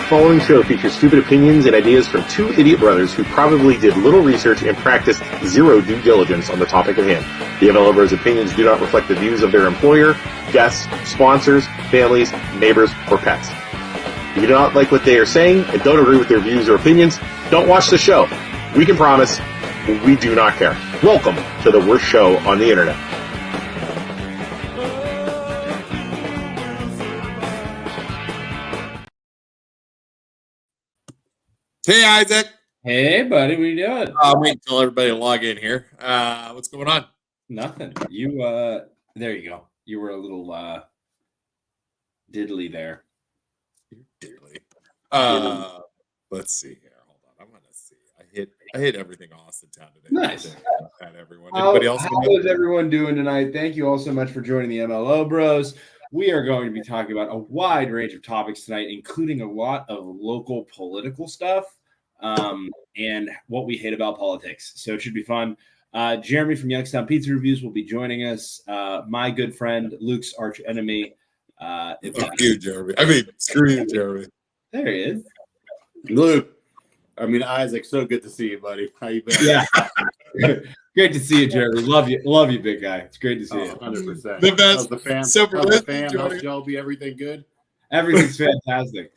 following show features stupid opinions and ideas from two idiot brothers who probably did little research and practiced zero due diligence on the topic at hand. The MLO Bros opinions do not reflect the views of their employer, guests, sponsors, families, neighbors, or pets. If you do not like what they are saying and don't agree with their views or opinions, don't watch the show. We can promise we do not care. Welcome to the worst show on the internet. Hey, Isaac. Hey, buddy. What are you doing? I'll wait until everybody log in here. What's going on? Nothing. You, there you go. You were a little, diddly there. Dearly. Let's see here. Hold on. I'm going to see. I hit everything Austintown today. Nice. Had everyone. Anybody else? How is everyone doing tonight? Thank you all so much for joining the MLO Bros. We are going to be talking about a wide range of topics tonight, including a lot of local political stuff and what we hate about politics. So it should be fun. Jeremy from Youngstown Pizza Reviews will be joining us. My good friend, Luke's arch enemy. Fuck you, Jeremy. I mean, screw you, Jeremy. There he is. Luke. Isaac, so good to see you, buddy. How you been? Yeah. Great to see you, Jeremy. Love you, big guy. It's great to see you. 100%. The best. How's the fam? Super How's the good. fam? How's Shelby? Everything good? Everything's fantastic.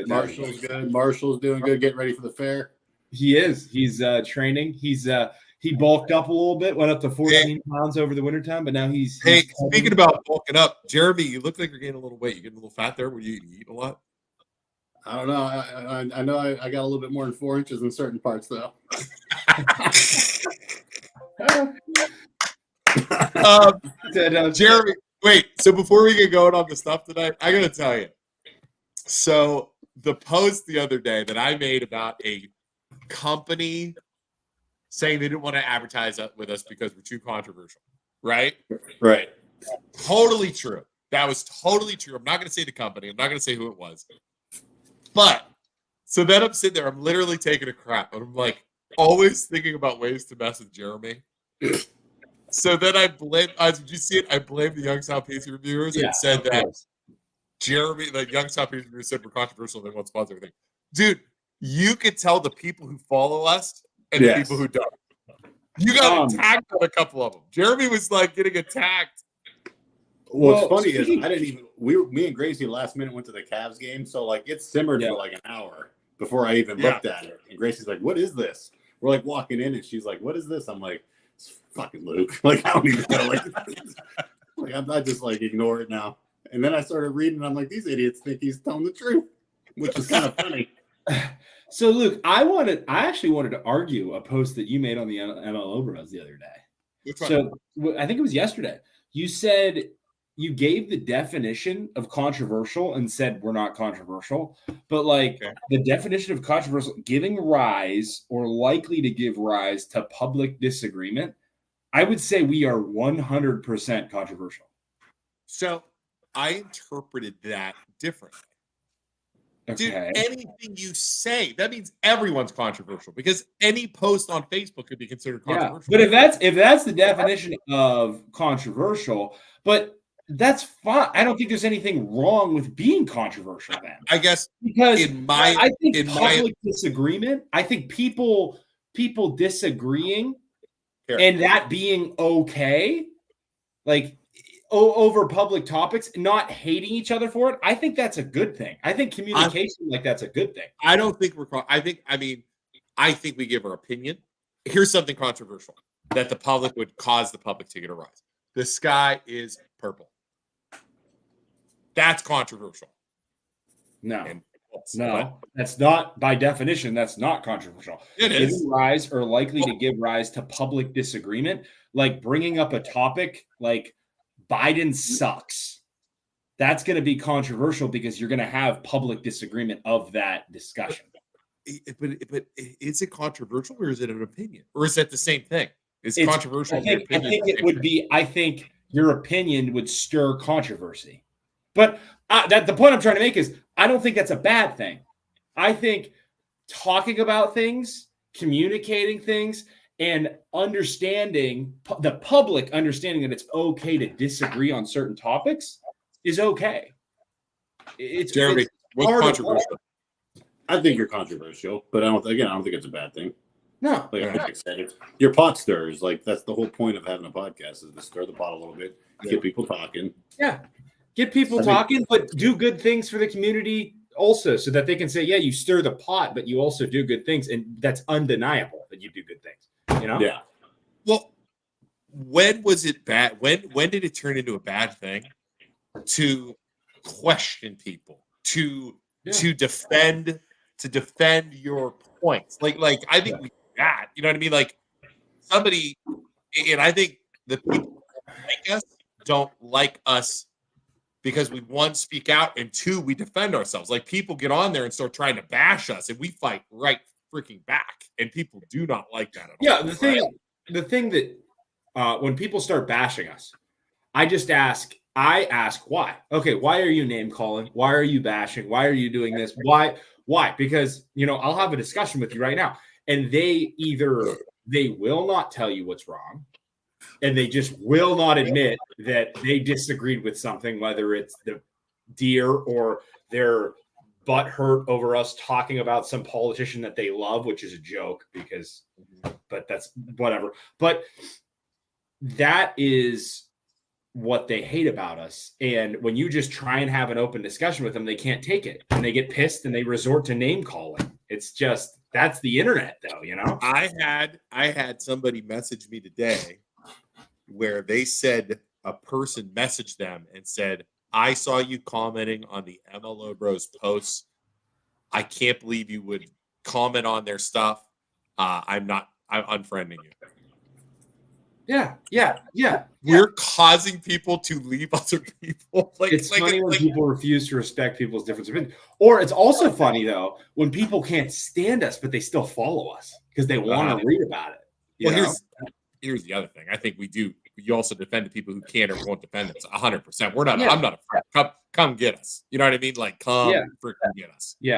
Marshall's good. Marshall's doing good. Getting ready for the fair. He is. He's training. He bulked up a little bit, went up to 14 pounds over the wintertime, but now he's speaking about bulking up, Jeremy, you look like you're gaining a little weight. You getting a little fat there? Were you eating a lot? I don't know. I know I got a little bit more than 4 inches in certain parts, though. Jeremy, wait. So before we get going on the stuff tonight, I got to tell you. So the post the other day that I made about a company saying they didn't want to advertise with us because we're too controversial, right? Right. Totally true. That was totally true. I'm not going to say the company. I'm not going to say who it was. But so then I'm sitting there. I'm literally taking a crap. And I'm like always thinking about ways to mess with Jeremy. So then I blame, did you see it? I blamed the Youngstown Pizza Reviewers and said that Jeremy, the Youngstown Pizza Reviewers said we're controversial and they won't sponsor everything. Dude, you could tell the people who follow us and the people who don't. You got attacked on a couple of them. Jeremy was like getting attacked. What's funny is I didn't even, me and Gracie last minute went to the Cavs game. So like it simmered for like an hour before I even looked at it. And Gracie's like, what is this? We're like walking in and she's like, what is this? I'm like, it's fucking Luke. Like, I don't even know. Like I'm not just like, ignore it now. And then I started reading and I'm like, these idiots think he's telling the truth, which is kind of funny. So Luke, I actually wanted to argue a post that you made on the MLO Bros the other day. So I think it was yesterday. You said you gave the definition of controversial and said we're not controversial, but the definition of controversial, giving rise or likely to give rise to public disagreement, I would say we are 100% controversial. So I interpreted that differently. Okay. Dude, anything you say, that means everyone's controversial because any post on Facebook could be considered controversial. But if that's the definition of controversial, but that's fine. I don't think there's anything wrong with being controversial then. I guess because I think public disagreement, I think people disagreeing and that being okay, like over public topics, not hating each other for it. I think that's a good thing. I think communication that's a good thing. I don't think I think we give our opinion. Here's something controversial that the public would cause the public to get a rise. The sky is purple. That's controversial. No, that's not by definition. That's not controversial. It is. Giving rise or likely to give rise to public disagreement, like bringing up a topic like Biden sucks. That's going to be controversial because you're going to have public disagreement of that discussion. But is it controversial or is it an opinion? Or is that the same thing? It's controversial. I think it would be. I think your opinion would stir controversy. But the point I'm trying to make is I don't think that's a bad thing. I think talking about things, communicating things, and understanding the public understanding that it's okay to disagree on certain topics is okay. Jeremy, what's controversial? I think you're controversial, but I don't think it's a bad thing. No, like I said, your pot stirs. Like that's the whole point of having a podcast is to stir the pot a little bit, get people talking. Yeah, get people talking, but do good things for the community also, so that they can say, yeah, you stir the pot, but you also do good things, and that's undeniable that you do good things. You know? Yeah. Well, when was it bad? When did it turn into a bad thing to question people, to defend your points? Like I think we do that. You know what I mean? Like somebody, and I think the people who like us don't like us because we, one, speak out, and two, we defend ourselves. Like people get on there and start trying to bash us, and we fight right freaking back, and people do not like that at all. Yeah, the thing that when people start bashing us, I ask why. Okay, why are you name calling? Why are you bashing? Why are you doing this? Why? Because I'll have a discussion with you right now, and they will not tell you what's wrong, and they just will not admit that they disagreed with something, whether it's the deer or their butt hurt over us talking about some politician that they love, which is a joke but that's whatever. But that is what they hate about us. And when you just try and have an open discussion with them, they can't take it, and they get pissed and they resort to name calling. It's just, that's the internet though, I had somebody message me today where they said a person messaged them and said, I saw you commenting on the MLO Bros posts. I can't believe you would comment on their stuff. I'm unfriending you. Yeah. We're causing people to leave other people. It's funny when people refuse to respect people's different opinions. Or it's also funny though when people can't stand us, but they still follow us because they want to read about it. Here's the other thing. I think we do. You also defend the people who can't or won't defend us 100%. We're not. Yeah. I'm not afraid. Come get us. You know what I mean? Like come freaking get us. Yeah.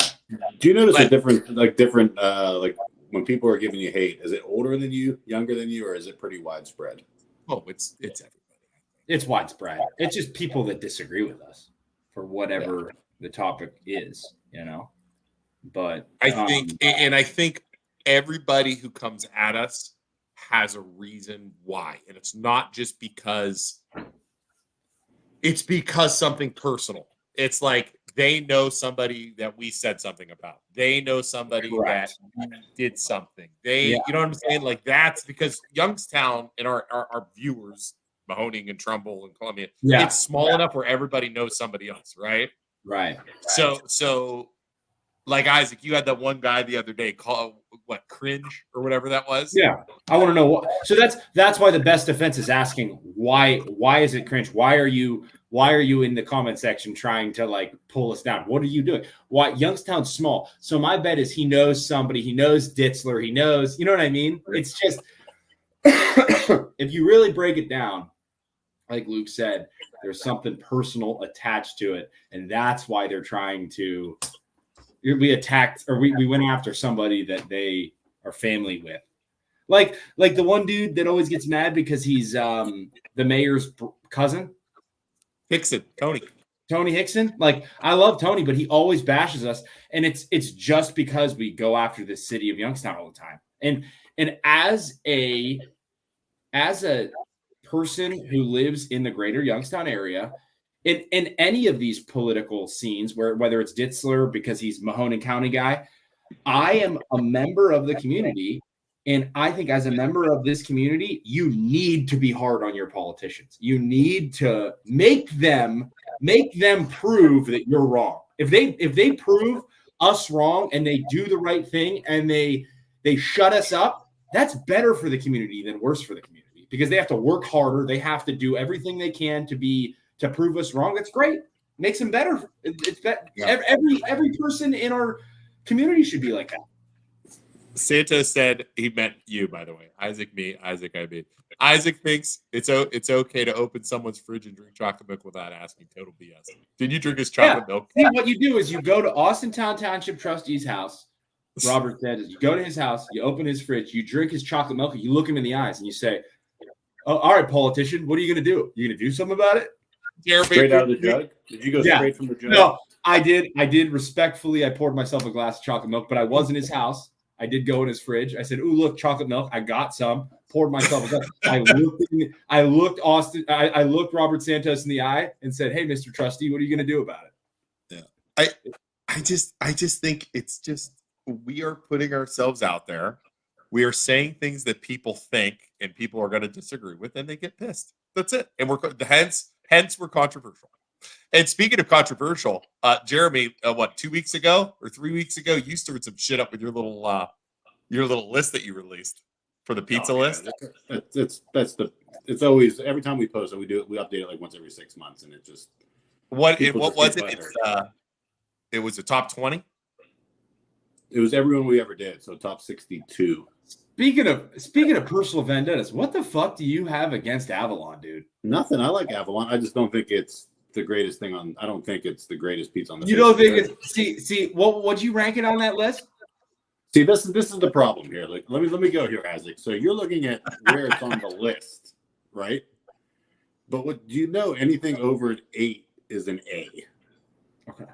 Do you notice a different like when people are giving you hate? Is it older than you, younger than you, or is it pretty widespread? Oh, it's everybody. It's widespread. It's just people that disagree with us for whatever the topic is. But I think everybody who comes at us has a reason why, and it's not just because something personal. It's like they know somebody that we said something about. They know somebody that did something. You know what I'm saying? Like that's because Youngstown and our viewers, Mahoning and Trumbull and Columbia, it's small enough where everybody knows somebody else, right? Right. So like Isaac, you had that one guy the other day call cringe or whatever that was. Yeah, I want to know what. So that's why the best defense is asking why is it cringe? Why are you in the comment section trying to pull us down? What are you doing? Why Youngstown's small? So my bet is he knows somebody. He knows Ditzler. He knows. You know what I mean? It's just if you really break it down, like Luke said, there's something personal attached to it, and that's why they're trying to. We attacked or we went after somebody that they are family with. Like the one dude that always gets mad because he's the mayor's cousin. Tony Hickson. Like I love Tony, but he always bashes us. And it's just because we go after the city of Youngstown all the time. And as a person who lives in the greater Youngstown area, in any of these political scenes, whether it's Ditzler because he's Mahoning County guy, I am a member of the community, and I think as a member of this community, you need to be hard on your politicians. You need to make them prove that you're wrong. If they prove us wrong and they do the right thing and they shut us up, that's better for the community than worse for the community because they have to work harder. They have to do everything they can to prove us wrong. That's great. Makes them better. It's better. Yeah. Every person in our community should be like that. Santos said he meant you, by the way. Isaac, I mean. Isaac thinks it's okay to open someone's fridge and drink chocolate milk without asking. Total BS. Did you drink his chocolate milk? See, what you do is you go to Austintown Township trustee's house. Robert said is you go to his house, you open his fridge, you drink his chocolate milk, and you look him in the eyes and you say, "Oh, all right, politician, what are you going to do? You going to do something about it?" Straight out of the jug? Did you go straight from the jug? No, I did respectfully. I poured myself a glass of chocolate milk, but I was in his house. I did go in his fridge. I said, "Ooh, look, chocolate milk." I got some. Poured myself a glass. I looked Austin. I looked Robert Santos in the eye and said, "Hey, Mr. Trustee, what are you going to do about it?" Yeah, I just think it's just we are putting ourselves out there. We are saying things that people think and people are going to disagree with, and they get pissed. That's it. And we're hence we're controversial. And speaking of controversial, Jeremy, 2 weeks ago or 3 weeks ago, you stirred some shit up with your little list that you released for the pizza list. It's always every time we post it, we update it like once every 6 months, and it just what was it? It was a top 20. It was everyone we ever did, so top 62. Speaking of personal vendettas, what the fuck do you have against Avalon, dude? Nothing. I like Avalon. I just don't think it's the greatest thing on. I don't think it's the greatest pizza on the. You don't think it's see what'd you rank it on that list? See, this is the problem here. Like, let me go here, Isaac. So you're looking at where it's on the list, right? But what do you know? Anything over an 8 is an A. Okay.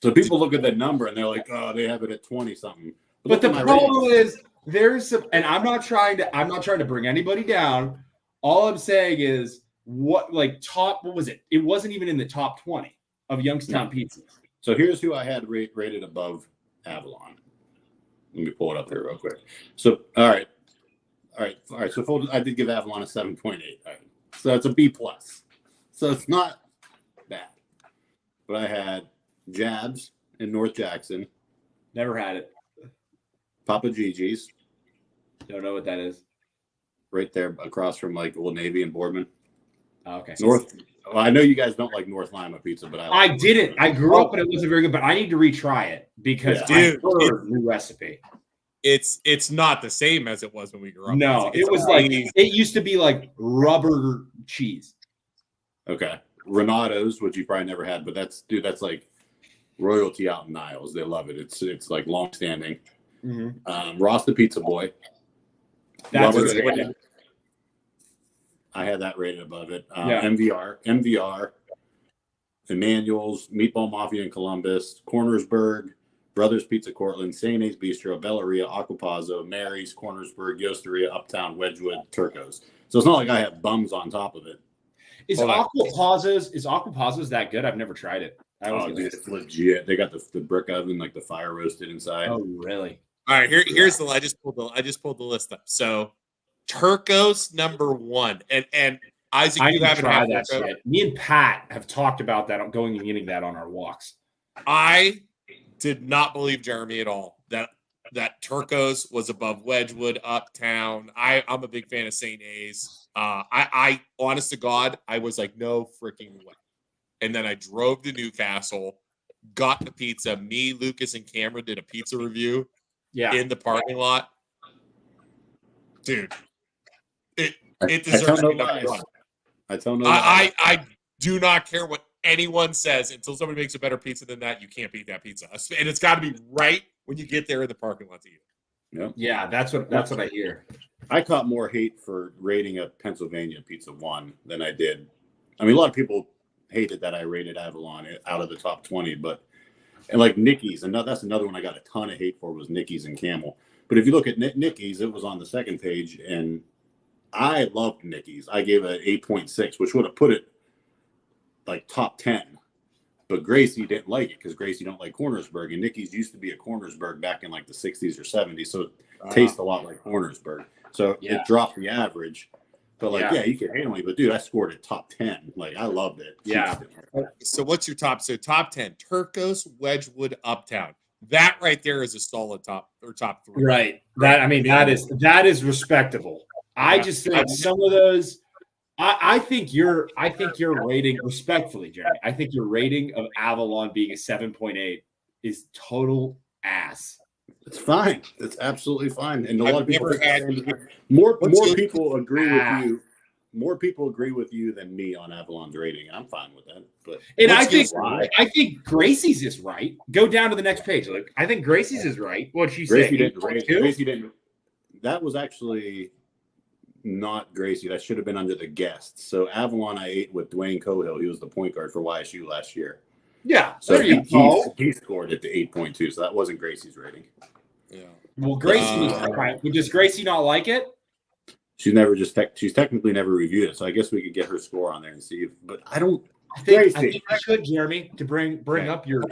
So people look at that number and they're like, "Oh, they have it at 20 something." But the problem is there's some, and I'm not trying to bring anybody down. All I'm saying is what was it? It wasn't even in the top 20 of Youngstown Pizza. So here's who I had rated above Avalon. Let me pull it up here real quick. So all right. So I did give Avalon a 7.8. All right. So that's a B plus. So it's not bad. But I had Jabs in North Jackson. Never had it. Papa Gigi's. Don't know what that is. Right there across from like Old Navy and Boardman. Oh, okay. Well, I know you guys don't like North Lima pizza, but I didn't. I grew up and it wasn't very good, but I need to retry it because I heard new recipe. It's not the same as it was when we grew up. No, it was like it used to be like rubber cheese. Okay. Renato's, which you probably never had, but that's like royalty out in Niles. They love it. It's like long standing. Mm-hmm. Ross the Pizza Boy. That's I had that rated above it. MVR, Emmanuel's, Meatball Mafia in Columbus, Cornersburg, Brothers Pizza Cortland, St. A's Bistro, Bellaria, Aquapazzo, Mary's, Cornersburg, Yosteria, Uptown, Wedgwood, Turco's. So it's not like I have bums on top of it. Is Aquapazzo's that good? I've never tried it. Dude, it's legit. They got the brick oven, like the fire roasted inside. Oh, really? All right, here's the I just pulled the list up. So Turco's number 1. And Isaac, you haven't had that shit. Me and Pat have talked about that. I'm going and getting that on our walks. I did not believe Jeremy at all that Turco's was above Wedgwood, Uptown. I'm a big fan of St. A's. I honest to God, I was like, no freaking way. And then I drove to Newcastle, got the pizza. Me, Lucas, and Cameron did a pizza review in the parking lot. Dude, it deserves to be number 1. I tell no I do not care what anyone says until somebody makes a better pizza than that. You can't beat that pizza, and it's got to be right when you get there in the parking lot to eat it. Yep. Yeah, that's what I hear. I caught more hate for rating a Pennsylvania pizza 1 than I did. I mean, a lot of people hated that I rated Avalon out of the top 20, and like Nicky's, that's another one I got a ton of hate for was Nicky's and Camel. But if you look at Nicky's, it was on the second page, and I loved Nicky's. I gave it 8.6, which would have put it like top 10. But Gracie didn't like it because Gracie don't like Cornersburg, and Nicky's used to be a Cornersburg back in like the 60s or 70s, so it tastes a lot like Cornersburg. So it dropped the average. But you can hate me. But dude, I scored it top 10. Like I loved it. Yeah. So what's your top? So top 10: Turco's, Wedgwood, Uptown. That right there is a solid top 3. Right. That is respectable. I just think some of those. I think your rating, respectfully, Jeremy, I think your rating of Avalon being a 7.8 is total ass. It's fine. It's absolutely fine. And a lot of people more people agree with you. More people agree with you than me on Avalon's rating. I'm fine with that. But I think Gracie's is right. Go down to the next page. Look, I think Gracie's is right. What'd she say? Gracie didn't. That was actually not Gracie. That should have been under the guests. So Avalon I ate with Dwayne Cohill. He was the point guard for YSU last year. Yeah. So he scored it to 8.2. So that wasn't Gracie's rating. Yeah. Well, Gracie, does Gracie not like it? She's technically never reviewed it. So I guess we could get her score on there and see. But I think you should, Jeremy, to bring up your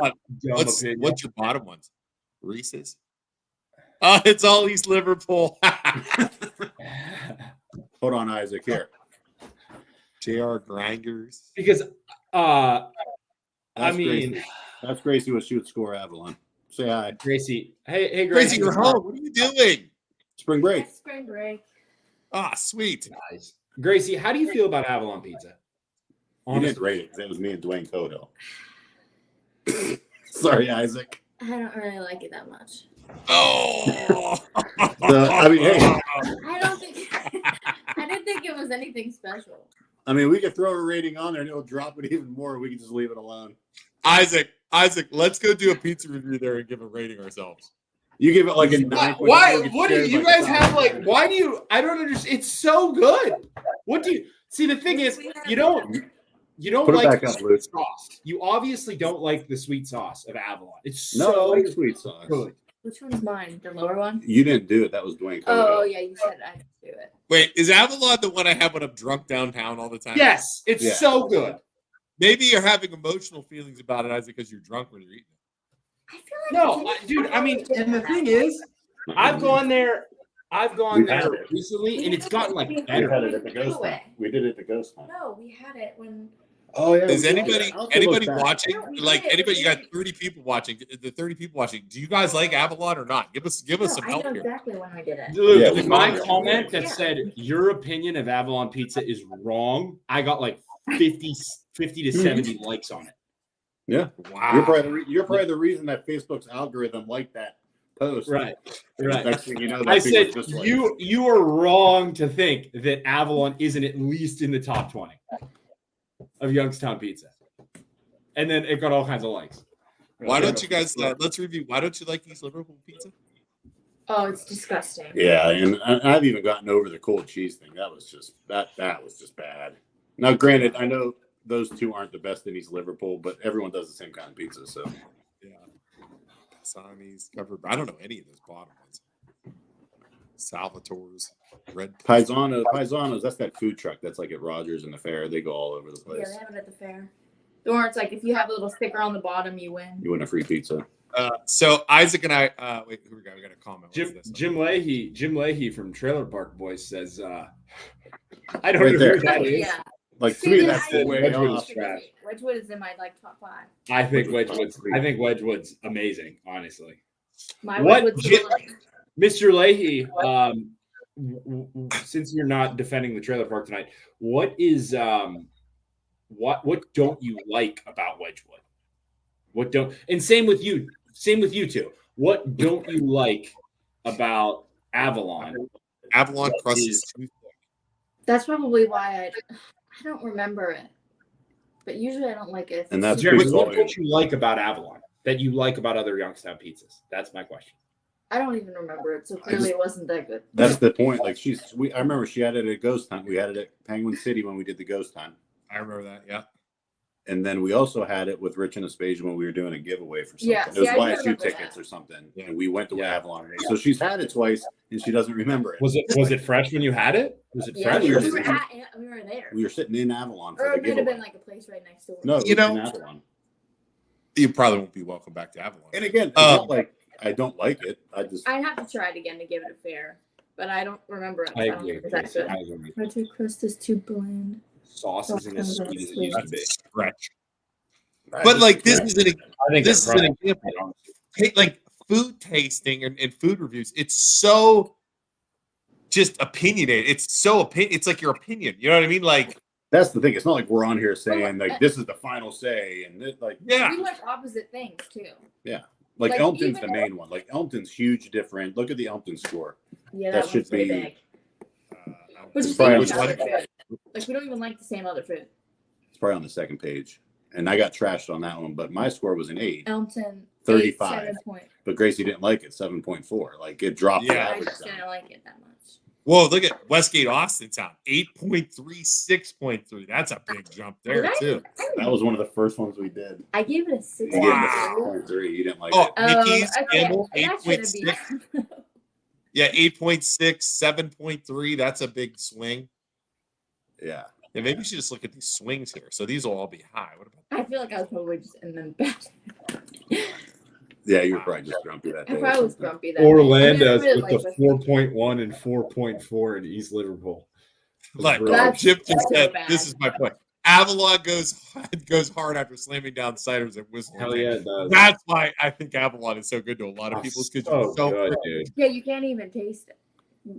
what's your bottom ones? Reese's. Oh, it's all East Liverpool. Hold on, Isaac. Here. JR Grinders. Because Gracie. That's Gracie what she would score Avalon. Say hi. Gracie. Hey Gracie, you're home. What are you doing? Spring break. Spring break. Ah, sweet. Nice. Gracie, how do you feel about Avalon Pizza? You didn't rate it because it was me and Dwayne Cotto. Sorry, Isaac. I don't really like it that much. Oh. I mean, hey. I didn't think it was anything special. I mean, we could throw a rating on there and it'll drop it even more. We can just leave it alone. Isaac, let's go do a pizza review there and give a rating ourselves. You give it like a 9. Why? What do you guys have? Like, why do you? I don't understand. It's so good. What do you see? The thing is, you don't like the sweet sauce. You obviously don't like the sweet sauce of Avalon. It's I like sweet sauce. Good. Which one's mine? The lower one? You didn't do it. That was Dwayne Cotto. Oh yeah, you said I didn't do it. Wait, is Avalon the one I have when I'm drunk downtown all the time? Yes, it's so good. Maybe you're having emotional feelings about it, Isaac, because you're drunk when you're eating it. I feel like dude. I mean, and the thing is, I've gone there recently, and it's gotten like better. We had it at the Ghost Hunt. We did it at the Ghost Hunt. No, we had it when. Oh yeah. Is anybody watching? Like anybody? You got 30 people watching. The 30 people watching. Do you guys like Avalon or not? Give us some help I know here. exactly when I did it. Dude, my comment that said your opinion of Avalon Pizza is wrong, I got like 50 to 70 likes on it. Yeah. Wow. You're probably the reason that Facebook's algorithm liked that post. Right. Next thing you know, I said you are wrong to think that Avalon isn't at least in the top 20 of Youngstown Pizza. And then it got all kinds of likes. Why don't you guys let's review? Why don't you like East Liverpool pizza? Oh, it's disgusting. Yeah, and I've even gotten over the cold cheese thing. That was just bad. Now, granted, I know those two aren't the best in East Liverpool, but everyone does the same kind of pizza. So yeah, Paisani's covered. I don't know any of those bottom ones. Salvatore's, Red Paisanos. That's that food truck that's like at Rogers and the fair. They go all over the place. Yeah, they have it at the fair. Or it's like if you have a little sticker on the bottom, you win. You win a free pizza. So Isaac and I, wait, who we got? We got a comment. Jim Leahy from Trailer Park Boys says, I don't know who that is. Yeah. Like to me, that's the way off. Wedgwood is in my top 5. I think Wedgwood's amazing, honestly. Mr. Leahy, since you're not defending the trailer park tonight, what is what don't you like about Wedgwood? What don't, and same with you two. What don't you like about Avalon? Avalon crust is too thick. That's probably why I don't remember it. But usually I don't like it. And that's Jeremy, what don't you like about Avalon that you like about other Youngstown pizzas? That's my question. I don't even remember it, so clearly it wasn't that good. That's the point. Like I remember she had it at Ghost Hunt. We had it at Penguin City when we did the Ghost Hunt. I remember that, yeah. And then we also had it with Rich and Aspasia when we were doing a giveaway for something. Yeah, it was YSU tickets or something. Yeah. And we went to Avalon. So she's had it twice and she doesn't remember it. Was it fresh when you had it? Was it fresh? We were there. We were sitting in Avalon for or the it giveaway. could have been like a place right next door. No, it was in Avalon. You probably won't be welcome back to Avalon. And again, it's not like I don't like it. I have to try it again to give it a fair, but I don't remember it. I agree. Retro crust is too bland. Sauce isn't as sweet as it used to be. Stretch. But like this is an example. Like food tasting and food reviews, it's so just opinionated. It's like your opinion. You know what I mean? Like that's the thing. It's not like we're on here saying like this is the final say and this, like we like opposite things too. Yeah. Like Elmton's the main one. Like Elmton's huge different. Look at the Elmton score. Yeah, that should be big. Which is probably like we don't even like the same other food. It's probably on the second page. And I got trashed on that one, but my score was an 8. Elmton 35. But Gracie didn't like it, 7.4. Like it dropped. Yeah, I just didn't like it that much. Whoa, look at Westgate Austintown, 8.3, 6.3. That's a big jump there, too. That was one of the first ones we did. I gave it a 6. You gave it a 6.3. You didn't like it. Mickey's Okay, Campbell, that shouldn't 8.6. be. Yeah, 8.6, 7.3. That's a big swing. Yeah. Yeah, maybe you should just look at these swings here. So these will all be high. What about I feel like I was probably just in the best. Yeah, you were probably just grumpy that day. I probably was grumpy that Orlando's day. I with really the like 4.1 and 4.4 in East Liverpool. Like That's Jim just so said, bad. this is my point. Avalon goes hard after slamming down ciders and whistling. Hell yeah, it does. That's why I think Avalon is so good to a lot of people. Because so good, dude. Yeah, you can't even taste it.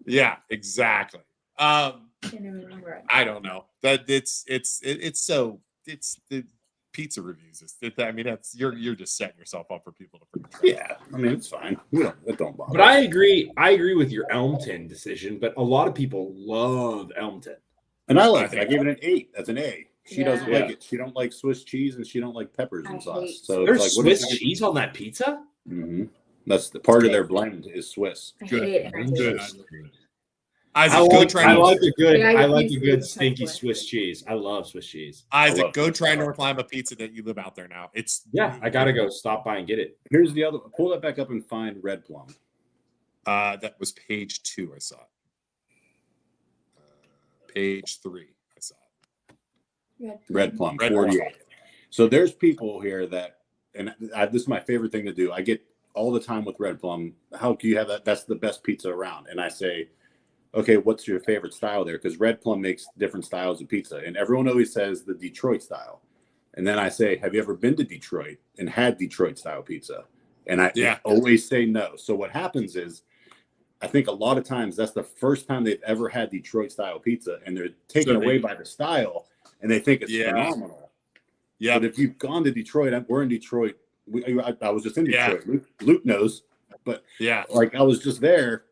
Yeah, exactly. Can't even remember it. I don't know. That it's the pizza reviews. I mean, that's you're just setting yourself up for people to forget. Yeah, I mean it's fine. It don't bother. But I agree with your Elmton decision. But a lot of people love Elmton, and I like it. I gave it an 8. That's an A. She doesn't Yeah. like it. She don't like Swiss cheese, and she don't like peppers and I sauce. hate So there's it's like, what Swiss is cheese on that pizza. Mm-hmm. That's the part of their blend is Swiss. I Good. hate it. Good. I Isaac, go like, try. I like a good, Yeah, I like a you good see the stinky type Swiss cheese. I love Swiss cheese. Isaac, go try North Lima Pizza that you live out there now. It's I gotta go stop by and get it. Here's the other. Pull that back up and find Red Plum. That was page 2. I saw it. Page 3. I saw it. Red Plum, Red 48. Plum. So there's people here that, and this is my favorite thing to do. I get all the time with Red Plum. How can you have that? That's the best pizza around. And I say, okay, what's your favorite style there? Because Red Plum makes different styles of pizza, and everyone always says the Detroit style. And then I say, have you ever been to Detroit and had Detroit style pizza? And I always say no. So what happens is, I think a lot of times that's the first time they've ever had Detroit style pizza, and they're taken away by the style, and they think it's phenomenal. Yeah. But if you've gone to Detroit, we're in Detroit. I was just in Detroit. Luke knows, but like I was just there.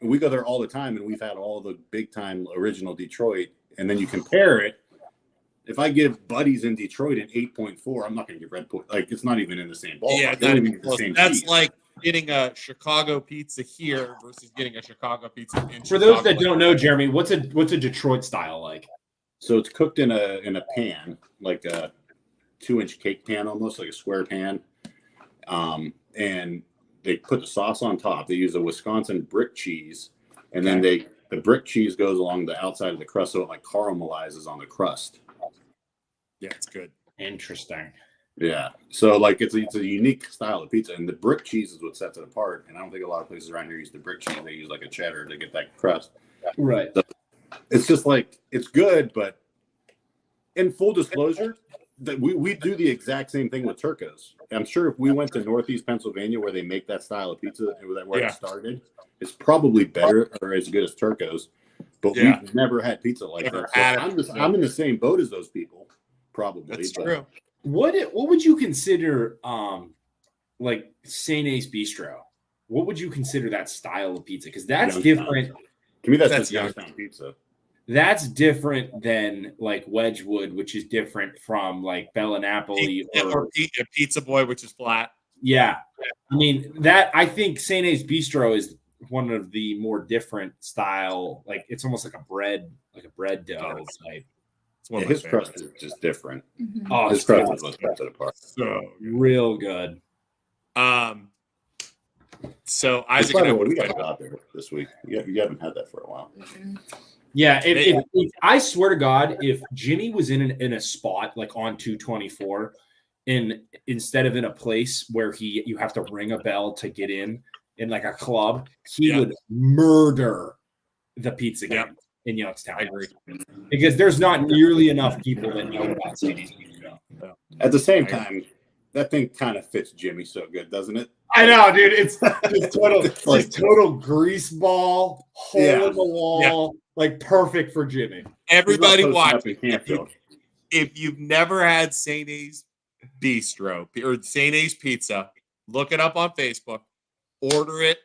And we go there all the time, and we've had all the big time original Detroit. And then you compare it. If I give Buddies in Detroit an 8.4, I'm not going to give Red Point. Like it's not even in the same ballpark. Yeah, not even the same that's cheese. like getting a Chicago pizza here versus getting a Chicago pizza in For those that don't know, Jeremy, what's a Detroit style like? So it's cooked in a pan, like a 2-inch cake pan, almost like a square pan. And they put the sauce on top. They use a Wisconsin brick cheese, and then the brick cheese goes along the outside of the crust, so it like caramelizes on the crust. Yeah, it's good. Interesting. Yeah, so like it's a unique style of pizza, and the brick cheese is what sets it apart. And I don't think a lot of places around here use the brick cheese. They use like a cheddar to get that crust. Right. So it's just like it's good, but in full disclosure, that we do the exact same thing with Turco's. I'm sure if we went to Northeast Pennsylvania where they make that style of pizza, where it started, it's probably better or as good as Turco's. But we've never had pizza like that. So I'm in the same boat as those people, probably. That's true. What would you consider like St. Ace Bistro? What would you consider that style of pizza? Because that's different. To me, that's just Youngstown pizza. That's different than like Wedgwood, which is different from like Bella Napoli or Pizza Boy, which is flat. Yeah. I mean, I think St. Ace Bistro is one of the more different style. Like it's almost like a bread dough type. Yeah, his crust is just different. Mm-hmm. Oh, his crust is what sets it apart. So real good. So Isaac and I we got to go out there this week. You haven't had that for a while. Mm-hmm. Yeah, if I swear to God, if Jimmy was in a spot like on 224, instead of in a place where you have to ring a bell to get in like a club, he would murder the pizza game in Youngstown. I agree. Because there's not nearly enough people that know about St. Ace Pizza. At the same time, that thing kind of fits Jimmy so good, doesn't it? I know, dude. It's total grease ball, hole in the wall, like perfect for Jimmy. Everybody watch. If you've never had St. Ace Bistro or St. Ace Pizza, look it up on Facebook. Order it.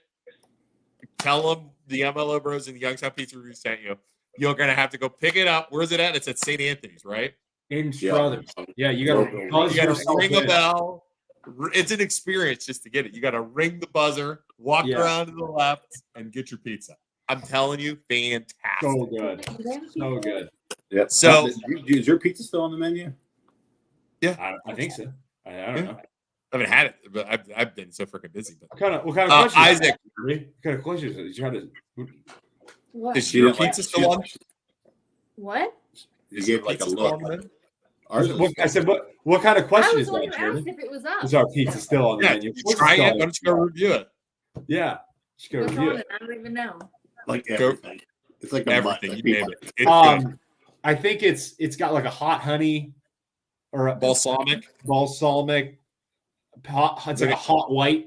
Tell them the MLO Bros and the Youngstown Pizza Reviews sent you. You're gonna have to go pick it up. Where's it at? It's at St. Anthony's, right? In Struthers. Yeah, you gotta ring a bell. It's an experience just to get it. You got to ring the buzzer, walk around to the left, and get your pizza. I'm telling you, fantastic. So good. So good. Yep. So is your pizza still on the menu? Yeah, I think so. I don't know. I haven't had it, but I've been so freaking busy. But What kind of questions? Isaac, what kind of questions? You trying to? What? is your pizza still on? What? You gave like a look. I said, what kind of I question was is the one that, who Jeremy? asked if it was up. Is our pizza still on the menu? You try it. Why don't you go review it? Yeah. Just go What's review on it. it? I don't even know. Like everything. It's like Everything. You name it. It's good. I think it's got like a hot honey or a Balsamic. It's like a hot white.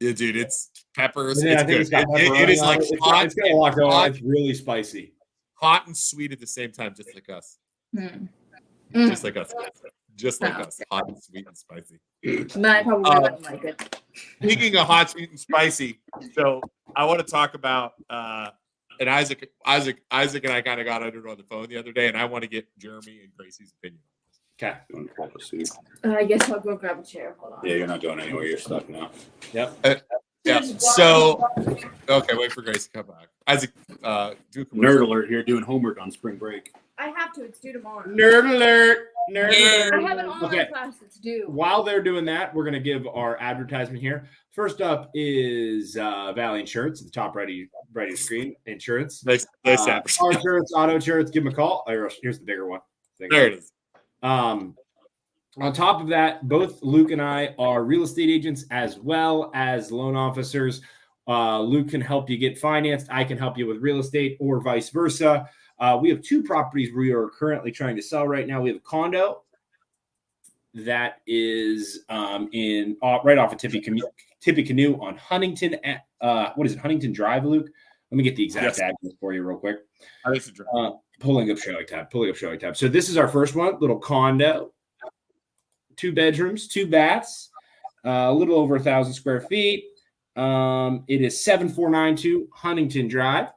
Yeah, dude, it's peppers. Yeah, It's good. It is like hot. It's got a lot going on. It's really spicy. Hot and sweet at the same time, just like us. Just like us. Just like us. Hot and sweet and spicy. No, I probably wouldn't like it. Speaking of hot, sweet, and spicy, so I want to talk about and Isaac and I kind of got under it on the phone the other day, and I want to get Jeremy and Gracie's opinion. Okay. I guess I'll go grab a chair. Hold on. Yeah, you're not going anywhere. You're stuck now. Yep. Yeah. So, okay, wait for Grace to come back. Isaac, do a commercial. Nerd alert here, doing homework on spring break. I have to. It's due tomorrow. Nerd alert. Nerd I alert. have an online class that's due. While they're doing that, we're going to give our advertisement here. First up is Valley Insurance at the top right of the screen. Insurance. Nice Car insurance, auto insurance. Give them a call. Here's the bigger one. There it is. On top of that, both Luke and I are real estate agents as well as loan officers. Luke can help you get financed. I can help you with real estate or vice versa. We have two properties we are currently trying to sell right now. We have a condo that is right off of Tippecanoe on Huntington. What is it? Huntington Drive, Luke? Let me get the exact address for you real quick. Pulling up showing tab. So this is our first one, little condo, 2 bedrooms, 2 baths, a little over 1,000 square feet. It is 7492 Huntington Drive.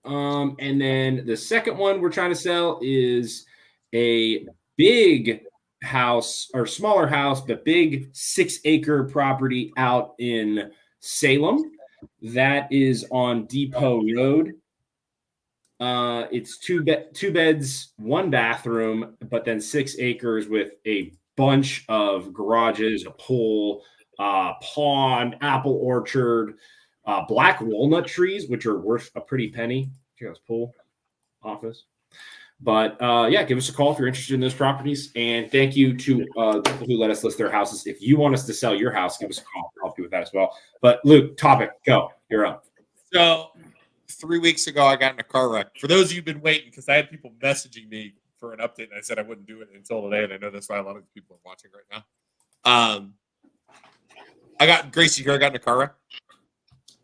And then the second one we're trying to sell is a big house or smaller house, but big 6-acre property out in Salem. That is on Depot Road. It's 2 beds, 1 bathroom, but then 6 acres with a bunch of garages, a pool, pond, apple orchard, black walnut trees, which are worth a pretty penny. Check out this pool, office. But give us a call if you're interested in those properties. And thank you to people who let us list their houses. If you want us to sell your house, give us a call. I'll help you with that as well. But Luke, topic, go. You're up. So 3 weeks ago, I got in a car wreck. For those of you who've been waiting, because I had people messaging me for an update, and I said I wouldn't do it until today, and I know that's why a lot of people are watching right now. Gracie, I got in a car wreck.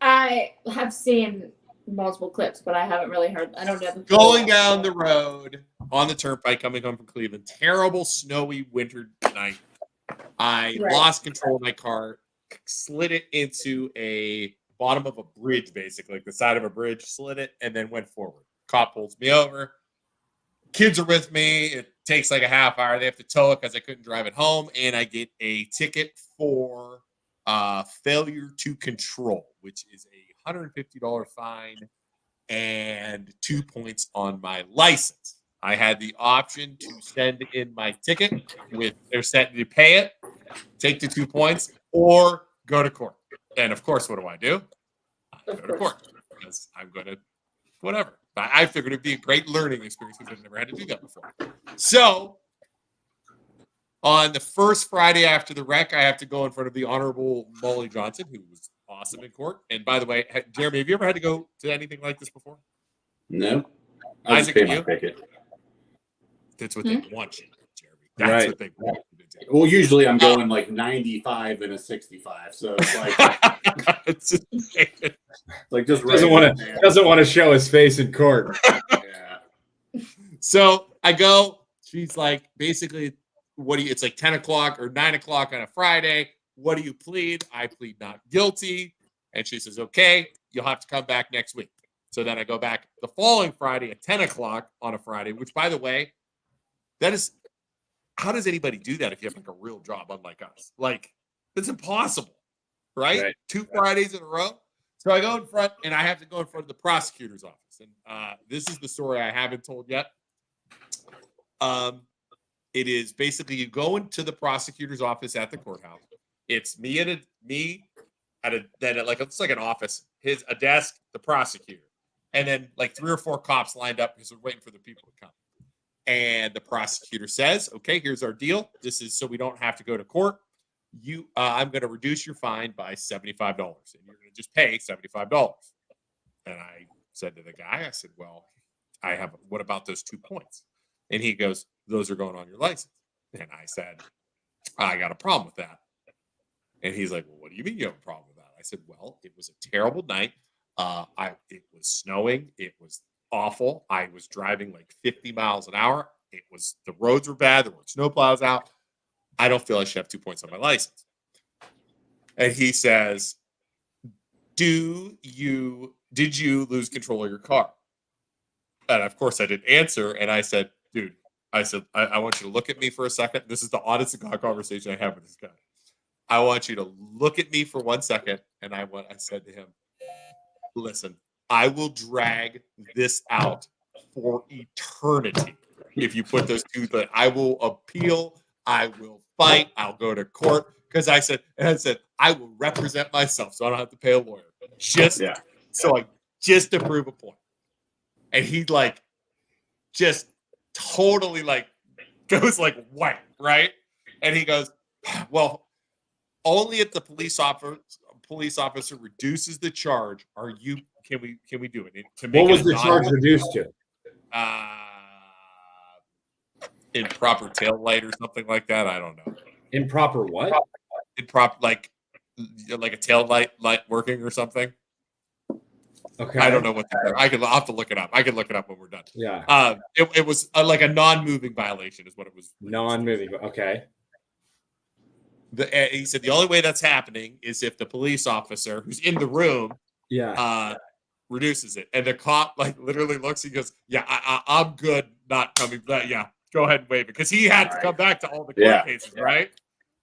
I have seen multiple clips, but I haven't really heard. I don't know. Going down the road on the turnpike coming home from Cleveland, terrible snowy winter night. I lost control of my car, slid it into a bottom of a bridge, basically, like the side of a bridge, slid it, and then went forward. Cop pulls me over. Kids are with me. It takes like a half hour. They have to tow it because I couldn't drive it home, and I get a ticket for failure to control, which is a $150 fine and 2 points on my license. I had the option to send in my ticket they're set to pay it, take the 2 points, or go to court. And of course, what do? I go to court because I'm going to whatever. But I figured it'd be a great learning experience because I've never had to do that before. So on the first Friday after the wreck, I have to go in front of the Honorable Molly Johnson, who was awesome in court. And by the way, Jeremy, have you ever had to go to anything like this before? No. Isaac, you? Ticket. That's what they want you, Jeremy. That's what they want you to do. Well, usually I'm going like 95 and a 65, so it's like it's just doesn't want to show his face in court. Yeah. So I go. She's like, basically, it's like 10 o'clock or 9 o'clock on a Friday. What do you plead? I plead not guilty. And she says, okay, you'll have to come back next week. So then I go back the following Friday at 10 o'clock on a Friday, which, by the way, how does anybody do that if you have like a real job unlike us? Like, it's impossible, right? 2 Fridays in a row. So I go in front, and I have to go in front of the prosecutor's office. And this is the story I haven't told yet. It is basically you go into the prosecutor's office at the courthouse. It's me at it's like an office, a desk, the prosecutor, and then like 3 or 4 cops lined up because we're waiting for the people to come. And the prosecutor says, "Okay, here's our deal. This is so we don't have to go to court. I'm going to reduce your fine by $75, and you're going to just pay $75." And I said to the guy, I said, "Well, what about those 2 points?" And he goes, "Those are going on your license." And I said, "I got a problem with that." And he's like, "Well, what do you mean you have a problem with that?" I said, "Well, it was a terrible night. It was snowing. It was awful. I was driving like 50 miles an hour. The roads were bad. There were snowplows out. I don't feel I should have 2 points on my license." And he says, did you lose control of your car?" And of course I didn't answer. And I said, "Dude," I said, I want you to look at me for a second. This is the honest to God conversation I have with this guy. "I want you to look at me for 1 second." And I said to him, "Listen, I will drag this out for eternity. If you put those two, I will appeal. I will fight. I'll go to court." Because I said, I will represent myself so I don't have to pay a lawyer. Just to prove a point. And he just totally goes white, right? And he goes, "Well, only if the police officer reduces the charge can we do it?" What was the charge reduced to? Improper tail light or something like that. I don't know. Improper what? Improper like a tail light working or something. Okay. I don't know what I'll have to look it up. I can look it up when we're done. Yeah. It was like a non-moving violation is what it was. Non-moving. Okay. He said the only way that's happening is if the police officer who's in the room reduces it. And the cop literally looks, he goes, "Yeah, I'm good not coming back. Yeah, go ahead and waive it." Because he had to come back to all the court cases, right?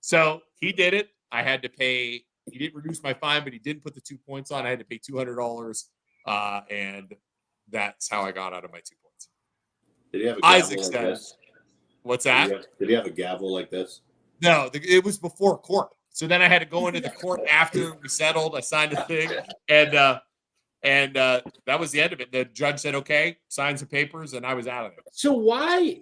So he did it. I had to pay. He didn't reduce my fine, but he didn't put the 2 points on. I had to pay $200. And that's how I got out of my 2 points. Did he have a gavel Isaac like says, this? "What's that?" Did he have a gavel like this? No, it was before court. So then I had to go into the court after we settled. I signed a thing, and that was the end of it. The judge said, "Okay," signed some papers, and I was out of it. So why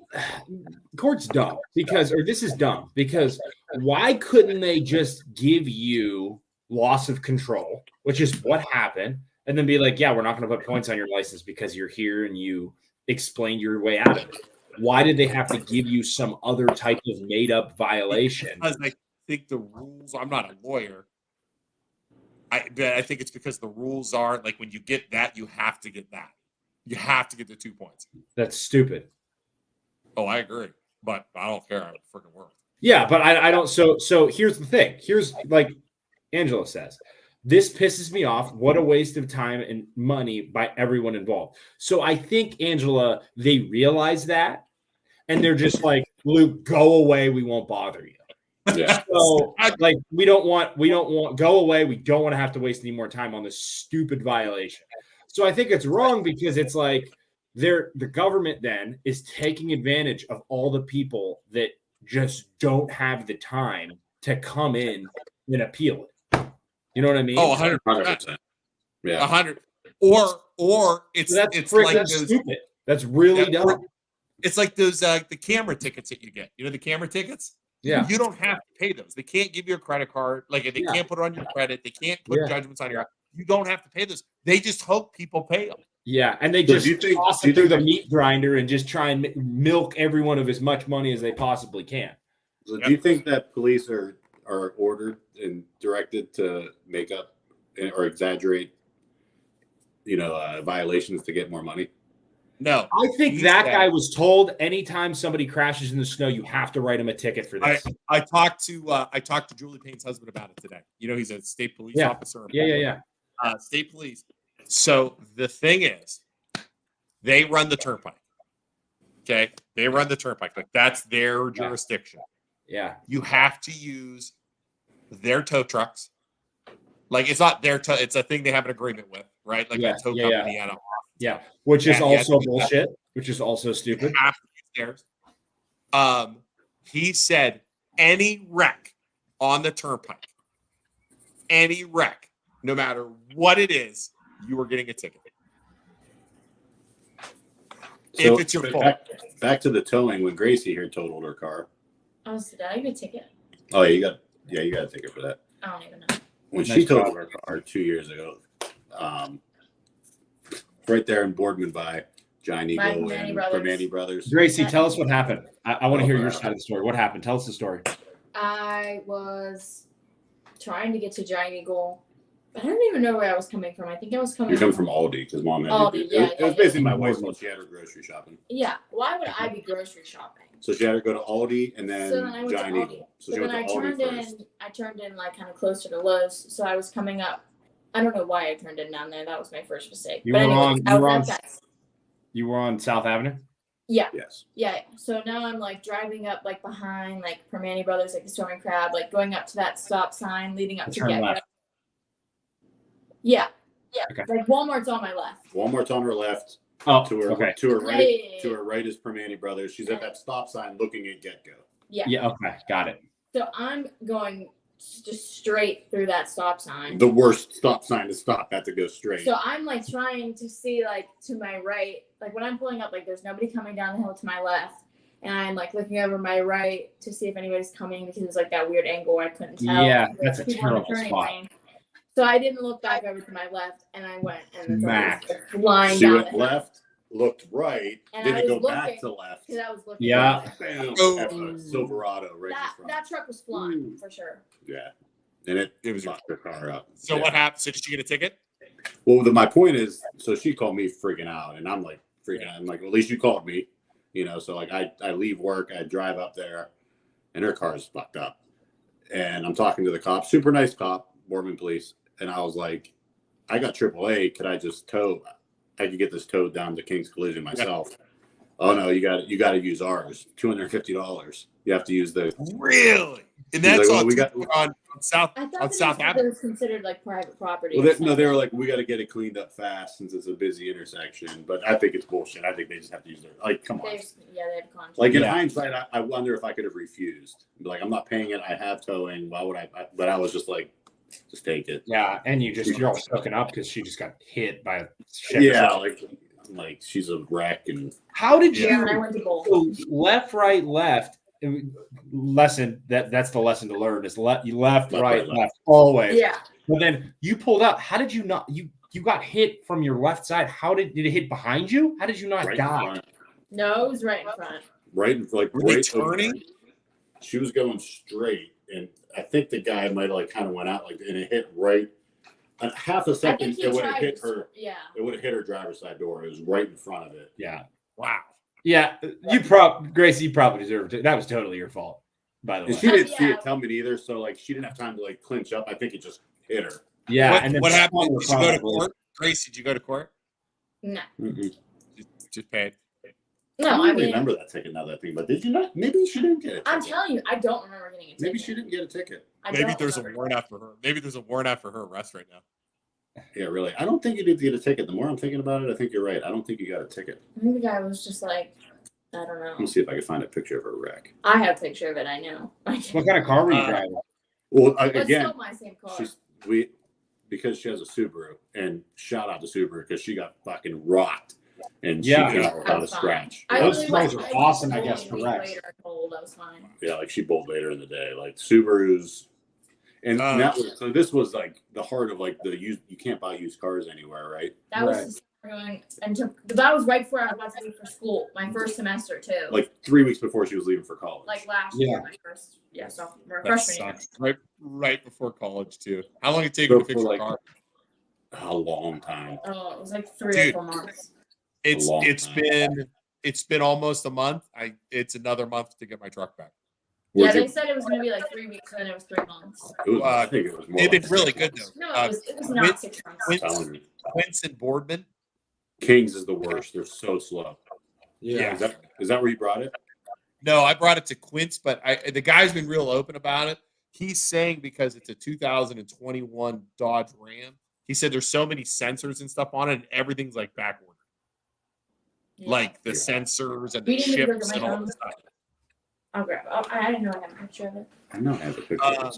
court's dumb this is dumb because why couldn't they just give you loss of control, which is what happened, and then be like, "Yeah, we're not going to put points on your license because you're here and you explained your way out of it"? Why did they have to give you some other type of made-up violation? Because I think the rules. I'm not a lawyer. I think it's because the rules are when you get that, you have to get that. You have to get the 2 points. That's stupid. Oh, I agree, but I don't care. I'm freaking worth. Yeah, but I don't. So here's the thing. Here's like Angela says, this pisses me off. What a waste of time and money by everyone involved. So I think, Angela, they realize that, and they're just like, "Luke, go away. We won't bother you." Yeah. So we don't want go away. We don't want to have to waste any more time on this stupid violation. So I think it's wrong because it's the government then is taking advantage of all the people that just don't have the time to come in and appeal it. You know what I mean? Oh, 100%. Yeah. 100. Or it's stupid. That's really dumb. It's like those the camera tickets that you get. You know the camera tickets? Yeah. You don't have to pay those. They can't give you a credit card. They can't put it on your credit. They can't put judgments on your. You don't have to pay those. They just hope people pay them. Yeah, and they just toss it through the meat grinder and just try and milk everyone of as much money as they possibly can. So do you think that police are ordered and directed to make up or exaggerate, violations to get more money? No. I think that guy was told anytime somebody crashes in the snow, you have to write him a ticket for this. I talked to Julie Payne's husband about it today. He's a state police officer. Yeah. State police. So the thing is, they run the turnpike. Okay? They run the turnpike. That's their jurisdiction. Yeah. You have to use their tow trucks Like it's not their it's a thing they have an agreement with, right? Like a tow company. Yeah. Yeah, which is also bullshit. Which is also stupid. Have to use theirs. He said any wreck on the turnpike, any wreck, no matter what it is, you are getting a ticket. So, if it's your fault. Back to the towing when Gracie here totaled her car. Oh, so did I get a ticket? Oh, you got a ticket for that. I don't even know. When she totaled her car 2 years ago, right there in Boardman by Giant Eagle and Permane Brothers. Gracie, tell us what happened. I want to hear your side of the story. What happened? Tell us the story. I was trying to get to Giant Eagle. I don't even know where I was coming from. I think I was coming. You're coming from Aldi because Mom had Aldi. It was basically my wife when she had her grocery shopping. Yeah. Why would I be grocery shopping? So she had to go to Aldi and then Giant Eagle. So she went to Aldi first. I turned in like kind of closer to Lowe's. So I was coming up. I don't know why I turned in down there. That was my first mistake. You were on South Avenue? Yeah. Yes. Yeah. So now I'm like driving up like behind like Permane Brothers, like the Stormy Crab, like going up to that stop sign leading up to turn left. Yeah. Yeah. Okay. Like Walmart's on my left. Walmart's on her left. Oh, to her okay. To her right. Yeah. To her right is Permane Brothers. She's at that stop sign looking at Get Go. Yeah. Yeah. Okay. Got it. So I'm going just straight through that stop sign. The worst stop sign to stop at to go straight. So I'm like trying to see like to my right, like when I'm pulling up, like there's nobody coming down the hill to my left. And I'm like looking over my right to see if anybody's coming because it's like that weird angle where I couldn't tell. Yeah, that's a terrible spot. So I didn't look back over to my left and I went and flying down. She went left, looked right, didn't go back to left. Because I was looking. Yeah. Bam, Silverado right in front. That truck was flying for sure. Yeah. And it was fucked her car up. So what happened? So did she get a ticket? Well, my point is, so she called me freaking out, and I'm like freaking out. I'm like, well, at least you called me, So like, I leave work, I drive up there, and her car's fucked up, and I'm talking to the cop, super nice cop, Boardman Police, and I was like, I got AAA. Could I just tow? I could get this towed down to King's Collision myself. Yeah. Oh no, you got to use ours. $250. You have to use the. Really? And that's like, on South Avenue. It was considered like private property. Well, they were like, we got to get it cleaned up fast since it's a busy intersection. But I think it's bullshit. I think they just have to use their come on. They have contract. Like in hindsight, I wonder if I could have refused. Like, I'm not paying it. I have towing. Why would I? But I was just like, just take it. Yeah, and you're all hooking up because she just got hit by a shit. Yeah, like she's a wreck. And how did you? And I went to both. Left, right, left. Lesson that's the lesson to learn is left, right, left, always. Yeah. But then you pulled up. How did you not? You got hit from your left side. How did it hit behind you? How did you not die? No, it was right in front. Right in like were right turning. She was going straight, and I think the guy might have kind of went out and it hit right. Half a second, it would have hit her. Yeah. It would have hit her driver's side door. It was right in front of it. Yeah. Wow. Yeah, Gracie, you probably deserved it. That was totally your fault, by the way. And she didn't see it coming either, so like she didn't have time to clinch up. I think it just hit her. Yeah, and then what happened? Did you go to court, Grace? Did you go to court? No. Just paid. No, I remember that ticket now that I think, but did you not? Maybe she didn't get it. I'm telling you, I don't remember getting a ticket. Maybe she didn't get a ticket. Maybe there's a warrant out for her. Maybe there's a warrant out for her arrest right now. Yeah, really. I don't think you did get a ticket. The more I'm thinking about it, I think you're right. I don't think you got a ticket. I think the guy was just like, I don't know. Let me see if I can find a picture of her wreck. I have a picture of it. I know. What kind of car were you driving? Well, it's again, still my same car. Because she has a Subaru, and shout out to Subaru because she got fucking rocked, and she came out without a scratch. Those cars are awesome, I guess, for wrecks. Later, told I was fine. Yeah, like she bowled later in the day, like Subarus. And so this was like the heart of like you can't buy used cars anywhere, right? That was going that was right before I was about to leave for school, my first semester too. Like 3 weeks before she was leaving for college. Like last year, my first freshman year. Right before college too. How long did it take you to fix your car? A long time. Oh, it was like 3 or 4 months. It's been almost a month. It's another month to get my truck back. Yeah, they said it was going to be like 3 weeks, and then it was 3 months. I think it was more. They've been really good though. No, it was not 6 months. Quince and Boardman. Kings is the worst. They're so slow. Yeah. Is that where you brought it? No, I brought it to Quince, but the guy's been real open about it. He's saying because it's a 2021 Dodge Ram, he said there's so many sensors and stuff on it, and everything's like backordered. Yeah. Like the sensors and We the didn't even chips look at and my all phone. the stuff. I'll grab it. Oh, I didn't know I had a picture of it. I know I have a picture.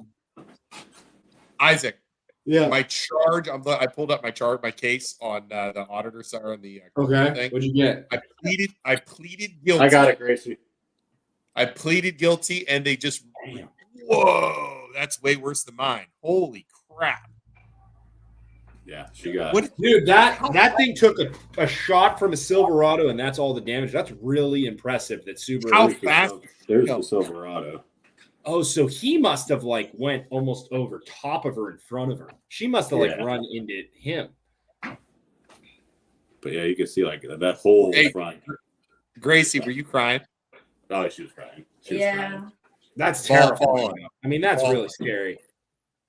Isaac, Yeah. my charge. I pulled up my case on the auditor side on the Okay. thing. What'd you get? I pleaded guilty. I got it, Gracie. I pleaded guilty, and they just Damn. whoa, that's way worse than mine. Holy crap! Yeah, she got What, Dude, that thing took a shot from a Silverado, and that's all the damage. That's really impressive that Subaru. How fast? There's the Silverado. Oh, so he must have like went almost over top of her in front of her. She must have like run into him. But yeah, you can see like that whole front. Gracie, were you crying? Oh, she was crying. She was crying. That's Ball terrifying. falling. I mean, that's really scary.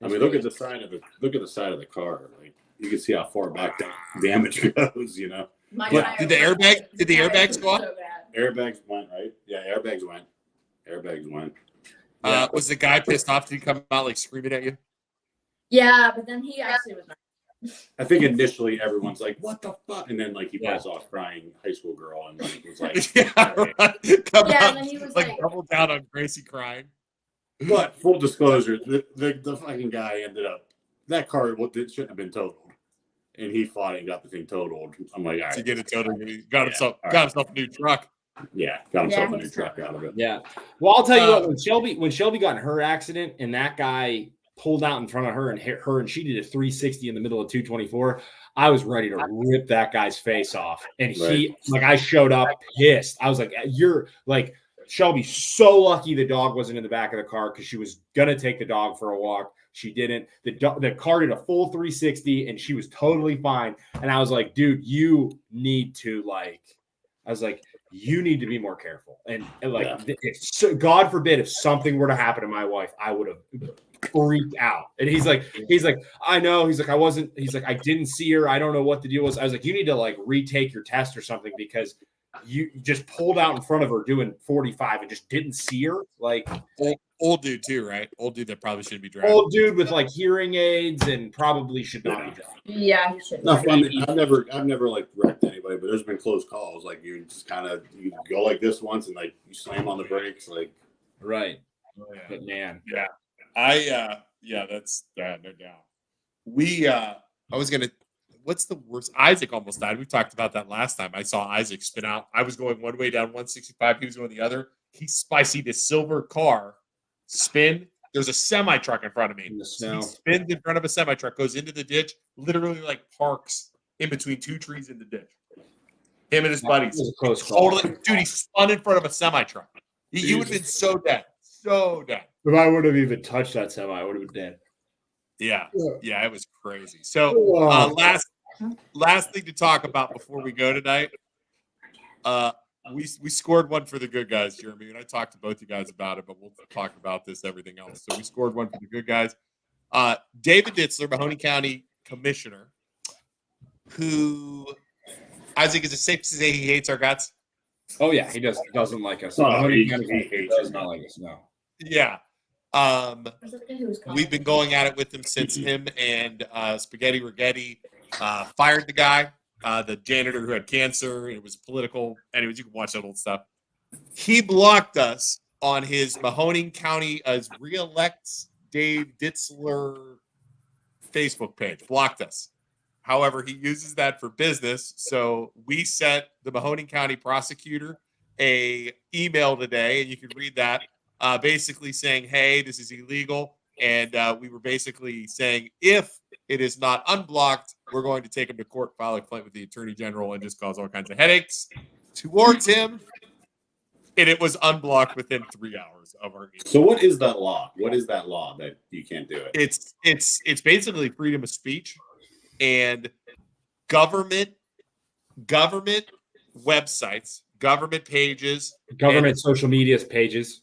I mean, look at the side of the car. Like you can see how far back that damage goes. You know. But did the airbags go off? So bad. Airbags went, right? Yeah, airbags went. Was the guy pissed off? Did he come out like screaming at you? Yeah, but then he actually was. I think initially everyone's like, "What the fuck?" And then like he buzzed off crying high school girl and like was like, yeah, right. Come Yeah, out, and then he was like like- double down on Gracie crying. But full disclosure, the fucking guy ended up that car shouldn't have been totaled, and he fought and got the thing totaled. I'm like, all right, To get it totaled, he got himself all got himself a new truck. yeah, got himself a new he's truck out of it. Yeah. Well, I'll tell you what. When Shelby got in her accident, and that guy pulled out in front of her and hit her, and she did a 360 in the middle of 224. I was ready to rip that guy's face off, and I showed up pissed. I was like, "You're like." Shelby's so lucky the dog wasn't in the back of the car because she was gonna take the dog for a walk. She didn't. The car did a full 360 and she was totally fine. And I was like, dude, you need to you need to be more careful. And God forbid if something were to happen to my wife, I would have freaked out. And he's like, I know. He's like, I didn't see her. I don't know what the deal was. I was like, you need to like retake your test or something because you just pulled out in front of her doing 45 and just didn't see her. Like old dude too, right? Old dude that probably shouldn't be driving. Old dude with like hearing aids and probably should not be driving. Yeah, he should. No, I mean, I've never like wrecked anybody, but there's been close calls. Like you just kind of you go like this once and like you slam on the brakes, like right. Oh, yeah. But man, that's no doubt. I was gonna. What's the worst? Isaac almost died. We talked about that last time. I saw Isaac spin out. I was going one way down 165. He was going the other. I see this silver car spin. There's a semi truck in front of me. In the snow. He spins in front of a semi truck, goes into the ditch, literally like parks in between two trees in the ditch. Him and his buddies. was a close call. Totally, dude. He spun in front of a semi truck. You would have been so dead. So dead. If I would have even touched that semi, I would have been dead. Yeah, it was crazy. So last thing to talk about before we go tonight. We scored one for the good guys, Jeremy, and I talked to both you guys about it, but we'll talk about everything else. So we scored one for the good guys. David Ditzler, Mahoney County Commissioner, who Isaac, is it safe to say he hates our guts? Oh yeah, he doesn't like us. Oh, he does not like us. No. Yeah. We've been going at it with him since him and Spaghetti Rigetti fired the guy, the janitor who had cancer. It was political. Anyways, you can watch that old stuff. He blocked us on his Mahoning County as reelects Dave Ditzler Facebook page. Blocked us. However, he uses that for business. So we sent the Mahoning County prosecutor a email today, and you can read that. Basically saying, hey, this is illegal. And we were basically saying, if it is not unblocked, we're going to take him to court, file a complaint with the attorney general, and just cause all kinds of headaches towards him. And it was unblocked within 3 hours of our email. So what is that law? What is that law that you can't do it? It's basically freedom of speech and government websites, government pages, Government social media pages.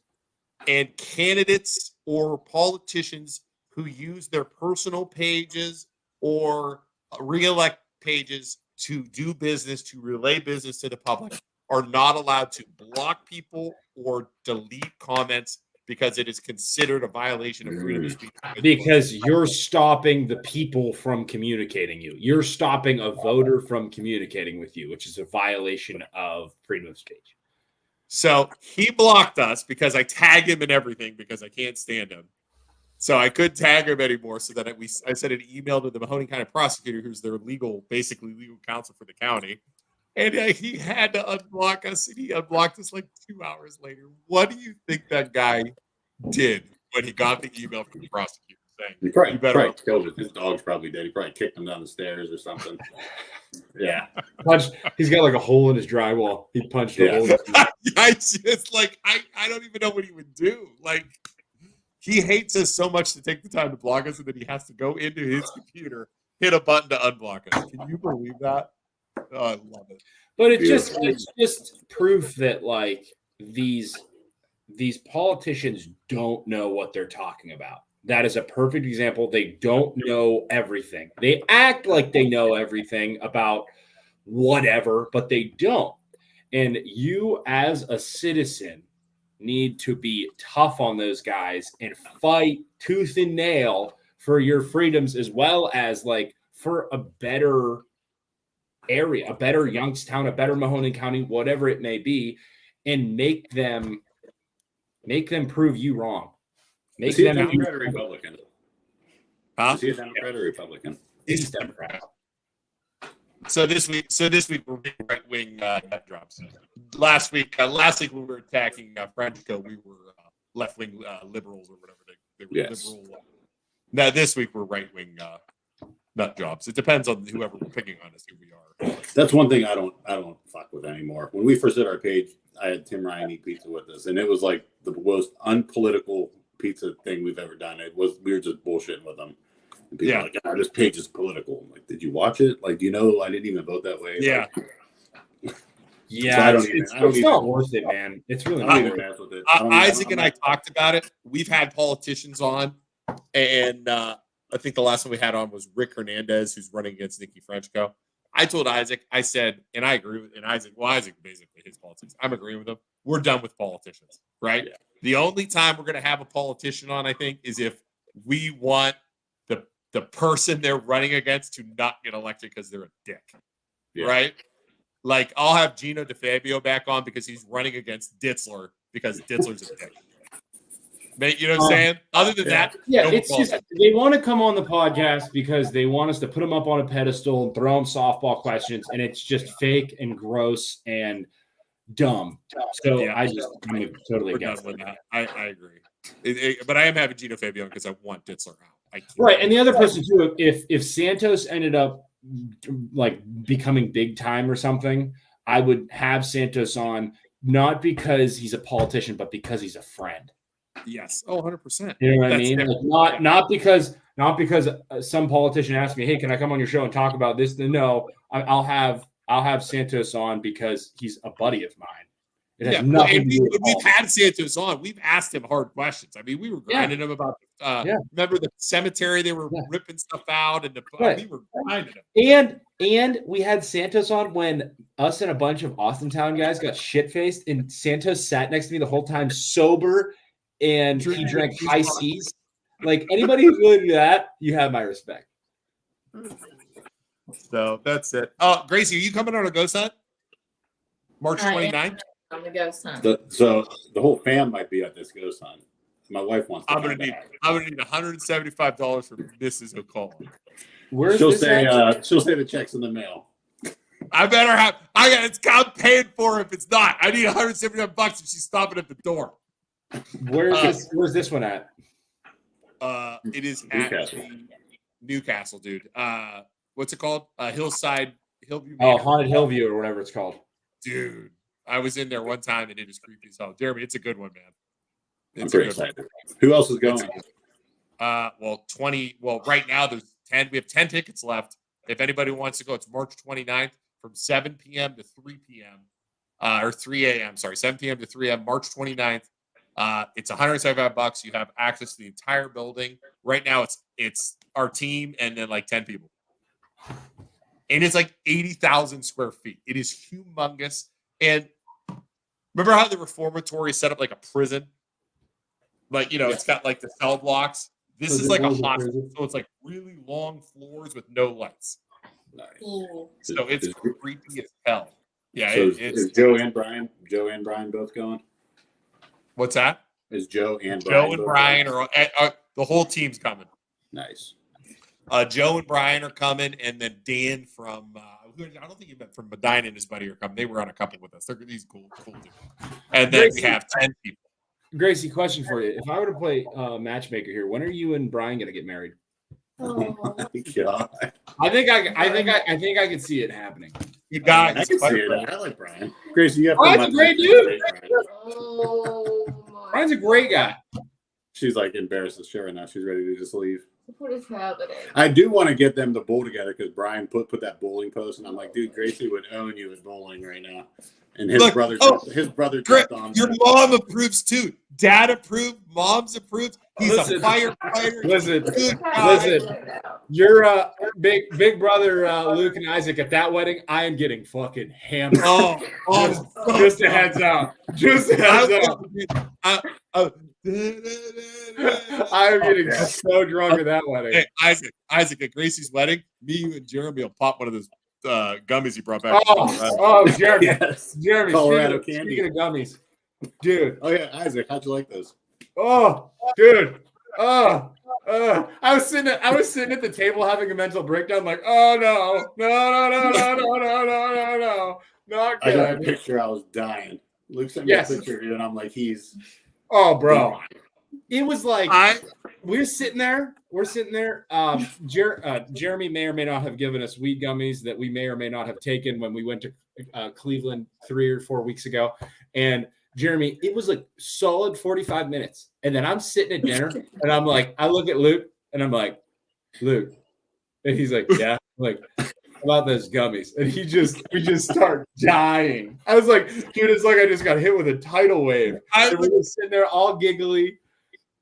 And candidates or politicians who use their personal pages or reelect pages to do business, to relay business to the public, are not allowed to block people or delete comments because it is considered a violation of freedom of speech. Because you're stopping the people from communicating you. You're stopping a voter from communicating with you, which is a violation of freedom of speech. So he blocked us because I tagged him in everything because I can't stand him. So I couldn't tag him anymore. So that I sent an email to the Mahoning County prosecutor, who's their basically legal counsel for the county. And he had to unblock us, and he unblocked us like 2 hours later. What do you think that guy did when he got the email from the prosecutor saying, he probably killed it? His dog's probably dead. He probably kicked him down the stairs or something. Yeah. He's got like a hole in his drywall. He punched a hole. I just I don't even know what he would do. Like, he hates us so much to take the time to block us, and then he has to go into his computer, hit a button to unblock us. Can you believe that? Oh, I love it. But it's just proof that like these politicians don't know what they're talking about. That is a perfect example. They don't know everything. They act like they know everything about whatever, but they don't. And you as a citizen need to be tough on those guys and fight tooth and nail for your freedoms, as well as like for a better area, a better Youngstown, a better Mahoning County, whatever it may be, and make them prove you wrong. Is he a Democrat or Republican? Huh? Is he a Democrat or Republican? He's Democrat. So this week we're right wing nut drops. Last week we were attacking Frenchco. We were left wing liberals or whatever they were. Yes. Liberal. Now this week we're right wing nut jobs. It depends on whoever we're picking on as who we are. That's one thing I don't fuck with anymore. When we first did our page, I had Tim Ryan eat pizza with us, and it was like the most unpolitical pizza thing we've ever done. We were just bullshitting with them. And people were like, oh, this page is political. I'm like, did you watch it? Like, you know, I didn't even vote that way. Yeah. Like, yeah, so it's not worth it, man. It's really not worth it. Isaac and I talked about it. We've had politicians on, and I think the last one we had on was Rick Hernandez, who's running against Nikki Frenchco. I told Isaac, I said, and I agree with, and Isaac basically his politics. I'm agreeing with him. We're done with politicians, right? Yeah. The only time we're going to have a politician on, I think, is if we want the person they're running against to not get elected because they're a dick, right? Like, I'll have Gino DeFabio back on because he's running against Ditzler because Ditzler's a dick. You know what I'm saying? Other than that, it's just they want to come on the podcast because they want us to put them up on a pedestal and throw them softball questions, and it's just fake and gross and dumb. So I'm totally against that. I agree, but I am having Gino Fabio because I want Ditzler out. Right, and the other person too. If Santos ended up like becoming big time or something, I would have Santos on not because he's a politician, but because he's a friend. Yes. 100%. You know what I mean? Like not because some politician asked me, "Hey, can I come on your show and talk about this?" No, I'll have Santos on because he's a buddy of mine. It has nothing to do with we've had Santos on. We've asked him hard questions. I mean, we were grinding him about remember the cemetery they were ripping stuff out, and we were grinding him. And we had Santos on when us and a bunch of Austin Town guys got shit faced, and Santos sat next to me the whole time sober. And he drank high seas. Like, anybody who's willing to do that, you have my respect. So that's it. Oh, Gracie, are you coming on a ghost hunt? March 29th? On the ghost hunt. So the whole fam might be at this ghost hunt. My wife wants to. I'm gonna need $175 for Mrs. O'Connell. She'll say the check's in the mail. I'm paying for it if it's not. I need $175 if she's stopping at the door. Where's this one at? It is Newcastle. At Newcastle, dude. What's it called? Hillview. Haunted Hillview or whatever it's called. Dude, I was in there one time and it is creepy as hell. Jeremy, it's a good one, man. I'm very excited. Who else is going? Right now there's 10. We have 10 tickets left. If anybody wants to go, it's March 29th from 7 p.m. to 3 p.m. Or 3 a.m. Sorry, 7 p.m. to 3 a.m. March 29th. It's $175. You have access to the entire building. Right now, it's our team and then like 10 people, and it's like 80,000 square feet. It is humongous. And remember how the reformatory set up like a prison? Like, it's got like the cell blocks. This is like a hospital, so it's like really long floors with no lights. Nice. So it's creepy as hell. Yeah, so it's is Joe and Brian both going? What's that? Is Joe and Brian are the whole team's coming. Nice. Joe and Brian are coming, and then Dan from I don't think he meant from Medina and his buddy are coming. They were on a couple with us. They're these cool dudes. And then we have 10 people. Gracie, question for you: if I were to play matchmaker here, when are you and Brian gonna get married? Oh my God. I think I could see it happening. You guys, I can see it. I like Brian. Gracie, you have Brian's a great dude. my Brian's a great guy. She's like embarrassed as shit right now. She's ready to just leave. What is happening? I do want to get them to bowl together because Brian put that bowling post, and I'm like, dude, Gracie would own you at bowling right now. And his brother jumped on. Your mom approves too. Dad approved. Mom's approved. He's a firefighter. Listen. Your big brother Luke and Isaac at that wedding. I am getting fucking hammered. Just a heads up. Just a heads up. I'm getting so drunk at that wedding. Hey, Isaac, at Gracie's wedding, me, you, and Jeremy will pop one of those gummies you brought back. Jeremy. Yes. Jeremy, Colorado candy. Speaking of gummies, dude. Oh yeah, Isaac, how'd you like those? Oh, dude. I was sitting at the table having a mental breakdown, like, oh no, not good. I got a picture. I was dying. Luke sent me a picture of you, and I'm like, he's. Oh, bro. It was like we're sitting there. Jeremy may or may not have given us weed gummies that we may or may not have taken when we went to Cleveland 3 or 4 weeks ago. And Jeremy, it was like solid 45 minutes. And then I'm sitting at dinner and I'm like, I look at Luke and I'm like, Luke. And he's like, yeah. I'm like, about those gummies. And we just start dying. I was like, dude, it's like I just got hit with a tidal wave. And we're just sitting there all giggly.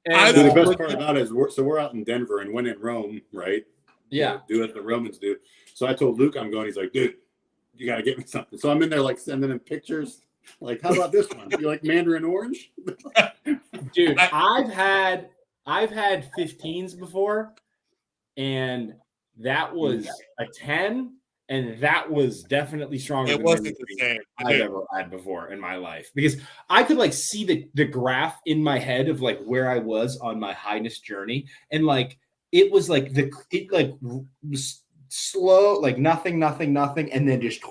And the best part about it is we're out in Denver and when in Rome, right? Yeah. Do what the Romans do. So I told Luke I'm going. He's like, dude, you got to get me something. So I'm in there like sending him pictures. Like, how about this one? You like mandarin orange? Dude, I've had 15s before, and that was a 10, and that was definitely stronger than the same I've ever had before in my life. Because I could like see the graph in my head of like where I was on my highness journey, and like it was like was slow, like nothing, and then just.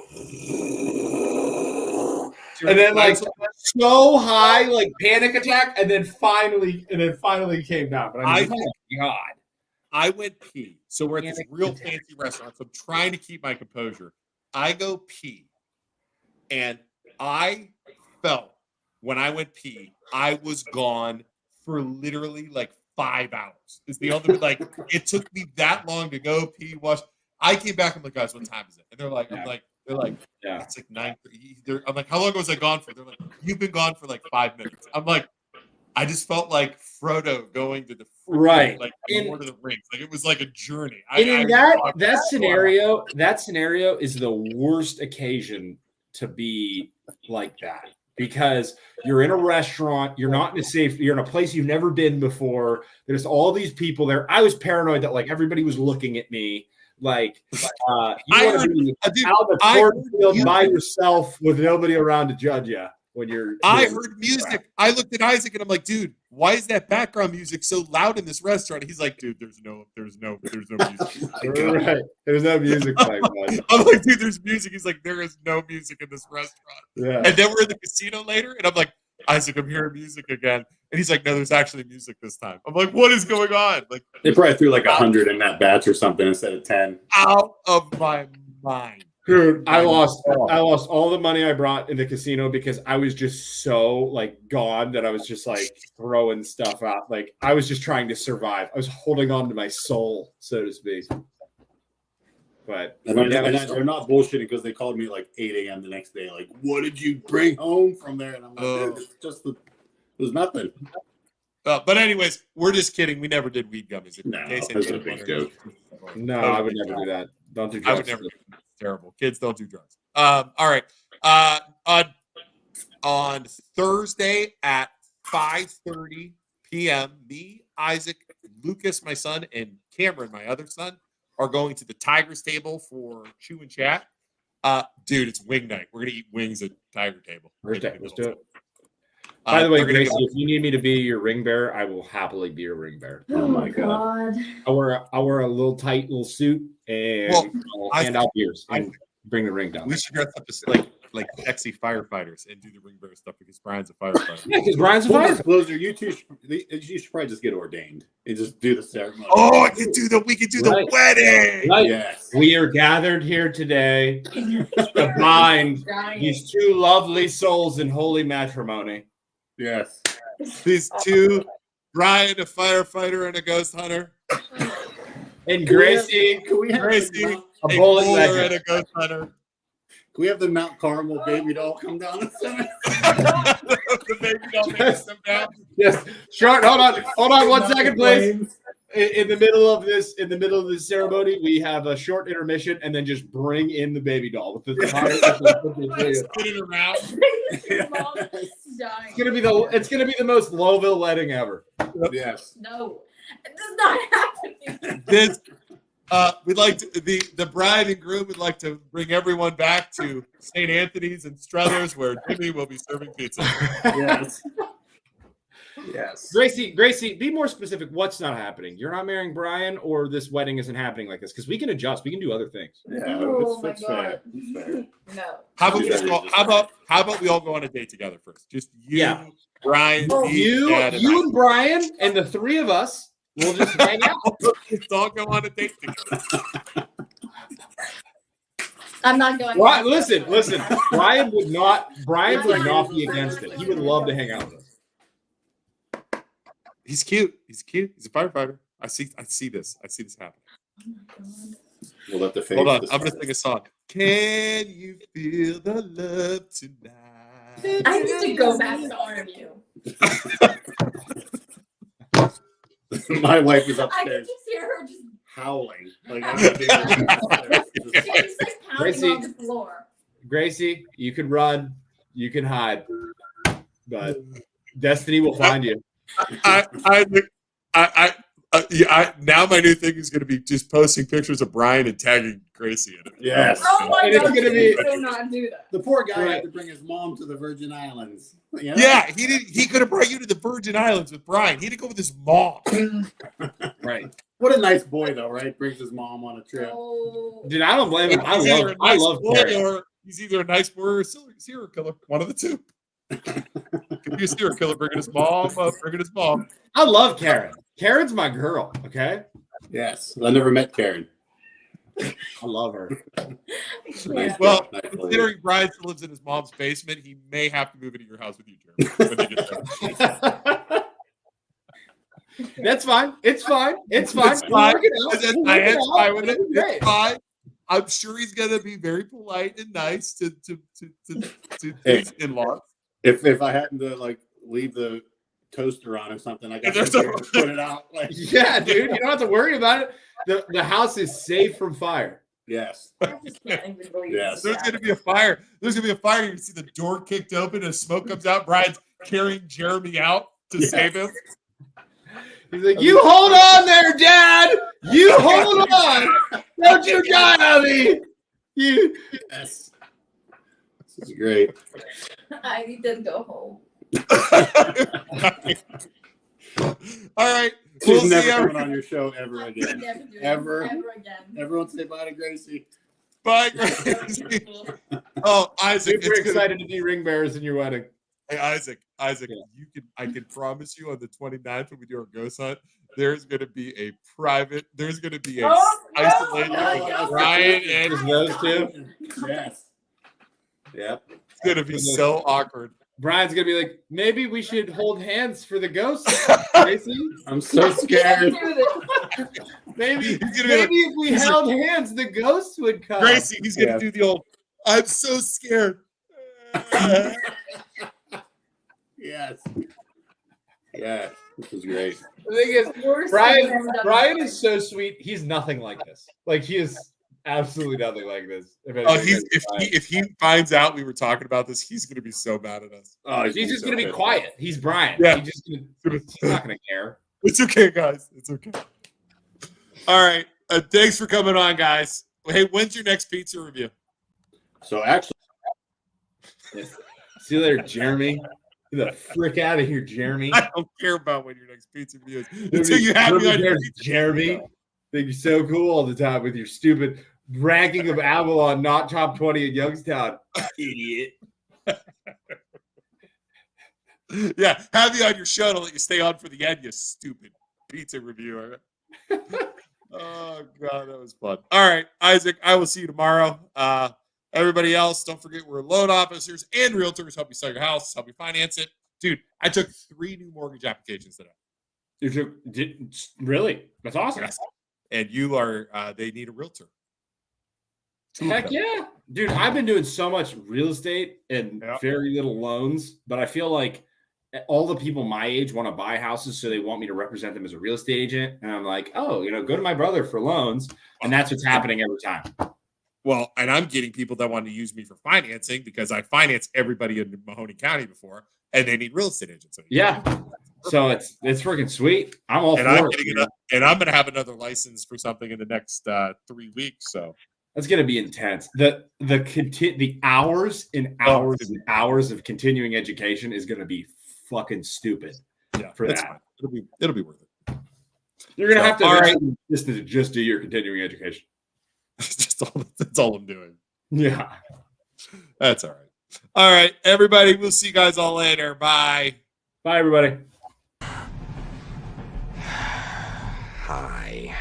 And then like so high, like panic attack, and then finally came down. But God. I went pee. So we're at this real fancy restaurant. So I'm trying to keep my composure. I go pee. And I felt when I went pee, I was gone for literally like 5 hours. It's the only it took me that long to go pee, wash. I came back. I'm like, guys, what time is it? And they're like, yeah, it's like 9:30. I'm like, how long was I gone for? They're like, you've been gone for like 5 minutes. I'm like, I just felt like Frodo going to the Lord of the Rings. Like it was like a journey. That scenario is the worst occasion to be like that because you're in a restaurant, you're not in you're in a place you've never been before. There's all these people there. I was paranoid that like everybody was looking at me. Like you want to be out in the cornfield by yourself with nobody around to judge you when you're. I heard music. I looked at Isaac and I'm like, dude, why is that background music so loud in this restaurant? He's like, dude, there's no music. Right, there's no music. I'm like, dude, there's music. He's like, there is no music in this restaurant. Yeah. And then we're in the casino later, and I'm like, Isaac, I'm hearing music again. And he's like, no, there's actually music this time. I'm like, what is going on? Like they probably threw like 100 in that batch or something instead of 10. Out of my mind. Dude, I lost all the money I brought in the casino because I was just so like gone that I was just like throwing stuff out. Like I was just trying to survive. I was holding on to my soul, so to speak. But they're not bullshitting because they called me like 8 a.m. the next day. Like, what did you bring home from there? And I'm like, dude, it was nothing. But anyways, we're just kidding. We never did weed gummies. No, that's a big joke. No, I would never do that. Don't do drugs. I would never do that. It's terrible. Kids don't do drugs. All right. On Thursday at 5:30 p.m., me, Isaac, Lucas, my son, and Cameron, my other son, are going to the Tigers table for chew and chat. Dude, it's wing night. We're gonna eat wings at Tiger table. Let's do it. By the way, Gracie, if you need me to be your ring bearer, I will happily be your ring bearer. Oh my god! I wear a little tight little suit and I'll hand out beers and bring the ring down. We should dress up as like sexy firefighters and do the ring bearer stuff because Brian's a firefighter. Yeah, because Brian's a firefighter. Disclosure, you should probably just get ordained and just do the ceremony. Oh, we can do the wedding. Right. Yes. We are gathered here today to bind these two lovely souls in holy matrimony. Yes. These two, Brian, a firefighter and a ghost hunter, and Gracie, Gracie, a bowling bowler legend and a ghost hunter. Can we have the Mount Carmel baby doll come down and send it? The baby doll makes them down. Yes. Short. Hold on 1 second, please. In the middle of this ceremony, we have a short intermission, and then just bring in the baby doll with the Spin it around. It's gonna be the most Lowville wedding ever. Yes. No, it does not happen. This we'd like to the bride and groom would like to bring everyone back to St. Anthony's and Struthers, where Jimmy will be serving pizza. Yes. Yes. Gracie, be more specific. What's not happening? You're not marrying Brian, or this wedding isn't happening like this? Because we can adjust. We can do other things. Yeah. Oh my It's god. fair. No. How about we all go on a date together first? Just you, Brian, you and Brian, and the three of us will just hang out. Let's all go on a date together. I'm not going. Right, listen. Brian would not be against it. He would love to hang out with us. He's cute. He's a firefighter. I see this happen. Oh my god. We'll let the face. Hold on. I'm gonna sing a song. Can you feel the love tonight? I need to go back to RMU. My wife is I can upstairs just hear her just howling. Like, she's like pounding Gracie. on the floor. Gracie, you can run, you can hide, but destiny will find you. Now my new thing is going to be just posting pictures of Brian and tagging Gracie in it. Yes. Oh my And it's god, gonna be- do not do that. The poor guy Right. had to bring his mom to the Virgin Islands. You know? Yeah, he could have brought you to the Virgin Islands with Brian. He had to go with his mom. Right. What a nice boy, though, right? Brings his mom on a trip. Oh. Dude, I don't blame him. I love boy Carrie. or he's either a nice boy or a serial killer. One of the two. Could be a serial killer bringing his mom. I love Karen. Karen's my girl. Okay, Yes. I never met Karen. I love her. Yeah. Well, Nice lady. considering Brian still lives in his mom's basement, he may have to move into your house with you, Jeremy. When you get there. That's fine. It's fine. It's We'll fine. work it out. We'll I work it am out. fine with it. It'll be great. It's fine. I'm sure he's gonna be very polite and nice to Hey. his in-laws. If I happen to like leave the toaster on or something, I got There's to a- put it out. Like, Yeah, dude, you don't have to worry about it. The house is safe from fire. yes. I just can't even believe Yes. this. There's gonna be a fire. There's gonna be a fire. You can see the door kicked open and smoke comes out. Brian's carrying Jeremy out to Yes. save him. He's like, "You hold on there, Dad. You hold on. Don't you die on me. You." Yes. This is great. I need to go home. All right. She's We'll never see coming you. on your show ever I'm again. never doing Ever. it ever again. Everyone say bye to Gracie. Bye, Gracie. Oh, Isaac. Super it's gonna- excited to be ring bearers in your wedding. Hey, Isaac, Yeah. I can promise you on the 29th when we do our ghost hunt, there's going to be a isolated with Brian and Just those two. Yes. Yep. it's going to be so awkward. Brian's gonna be like, maybe we should hold hands for the ghost. Gracie. I'm so scared. Do this. Maybe He's gonna be maybe like, if we held hands, the ghost would come. Gracie, he's going to Yeah. do the old, I'm so scared. Yes. Yeah. This is great. The thing is, Worst thing I've ever done in my Brian life. is so sweet. He's nothing like this. Like he is Absolutely nothing like this. If he finds out we were talking about this, he's gonna be so mad at us. Oh, he's just gonna be quiet. He's Brian. Yeah. He's not gonna care. It's okay, guys. It's okay. All right. Thanks for coming on, guys. Hey, when's your next pizza review? So actually, see you later, Jeremy. Get the frick out of here, Jeremy. I don't care about when your next pizza review is until you have me on your pizza. Jeremy. Think you're so cool all the time with your stupid ranking of Avalon, not top 20 in Youngstown, idiot. Yeah, have you on your show to let you stay on for the end, you stupid pizza reviewer. Oh, God, that was fun. All right, Isaac, I will see you tomorrow. Everybody else, don't forget we're loan officers and realtors. Help you sell your house, help you finance it. Dude, I took 3 new mortgage applications today. Really? That's awesome. Yes. And you are, they need a realtor. Heck yeah. Dude, I've been doing so much real estate and very little loans, but I feel like all the people my age want to buy houses, so they want me to represent them as a real estate agent. And I'm like, oh, go to my brother for loans. And that's what's happening every time. Well, and I'm getting people that want to use me for financing because I financed everybody in Mahoney County before, and they need real estate agents. Yeah. So it's freaking sweet. I'm all and for I'm it. Getting it. And I'm going to have another license for something in the next 3 weeks. So that's going to be intense. The hours and hours and hours of continuing education is going to be fucking stupid. Yeah, for that. Fine. It'll be worth it. You're going to have to all right. just do your continuing education. That's all I'm doing. Yeah. That's all right. All right, everybody. We'll see you guys all later. Bye. Bye, everybody. Hi.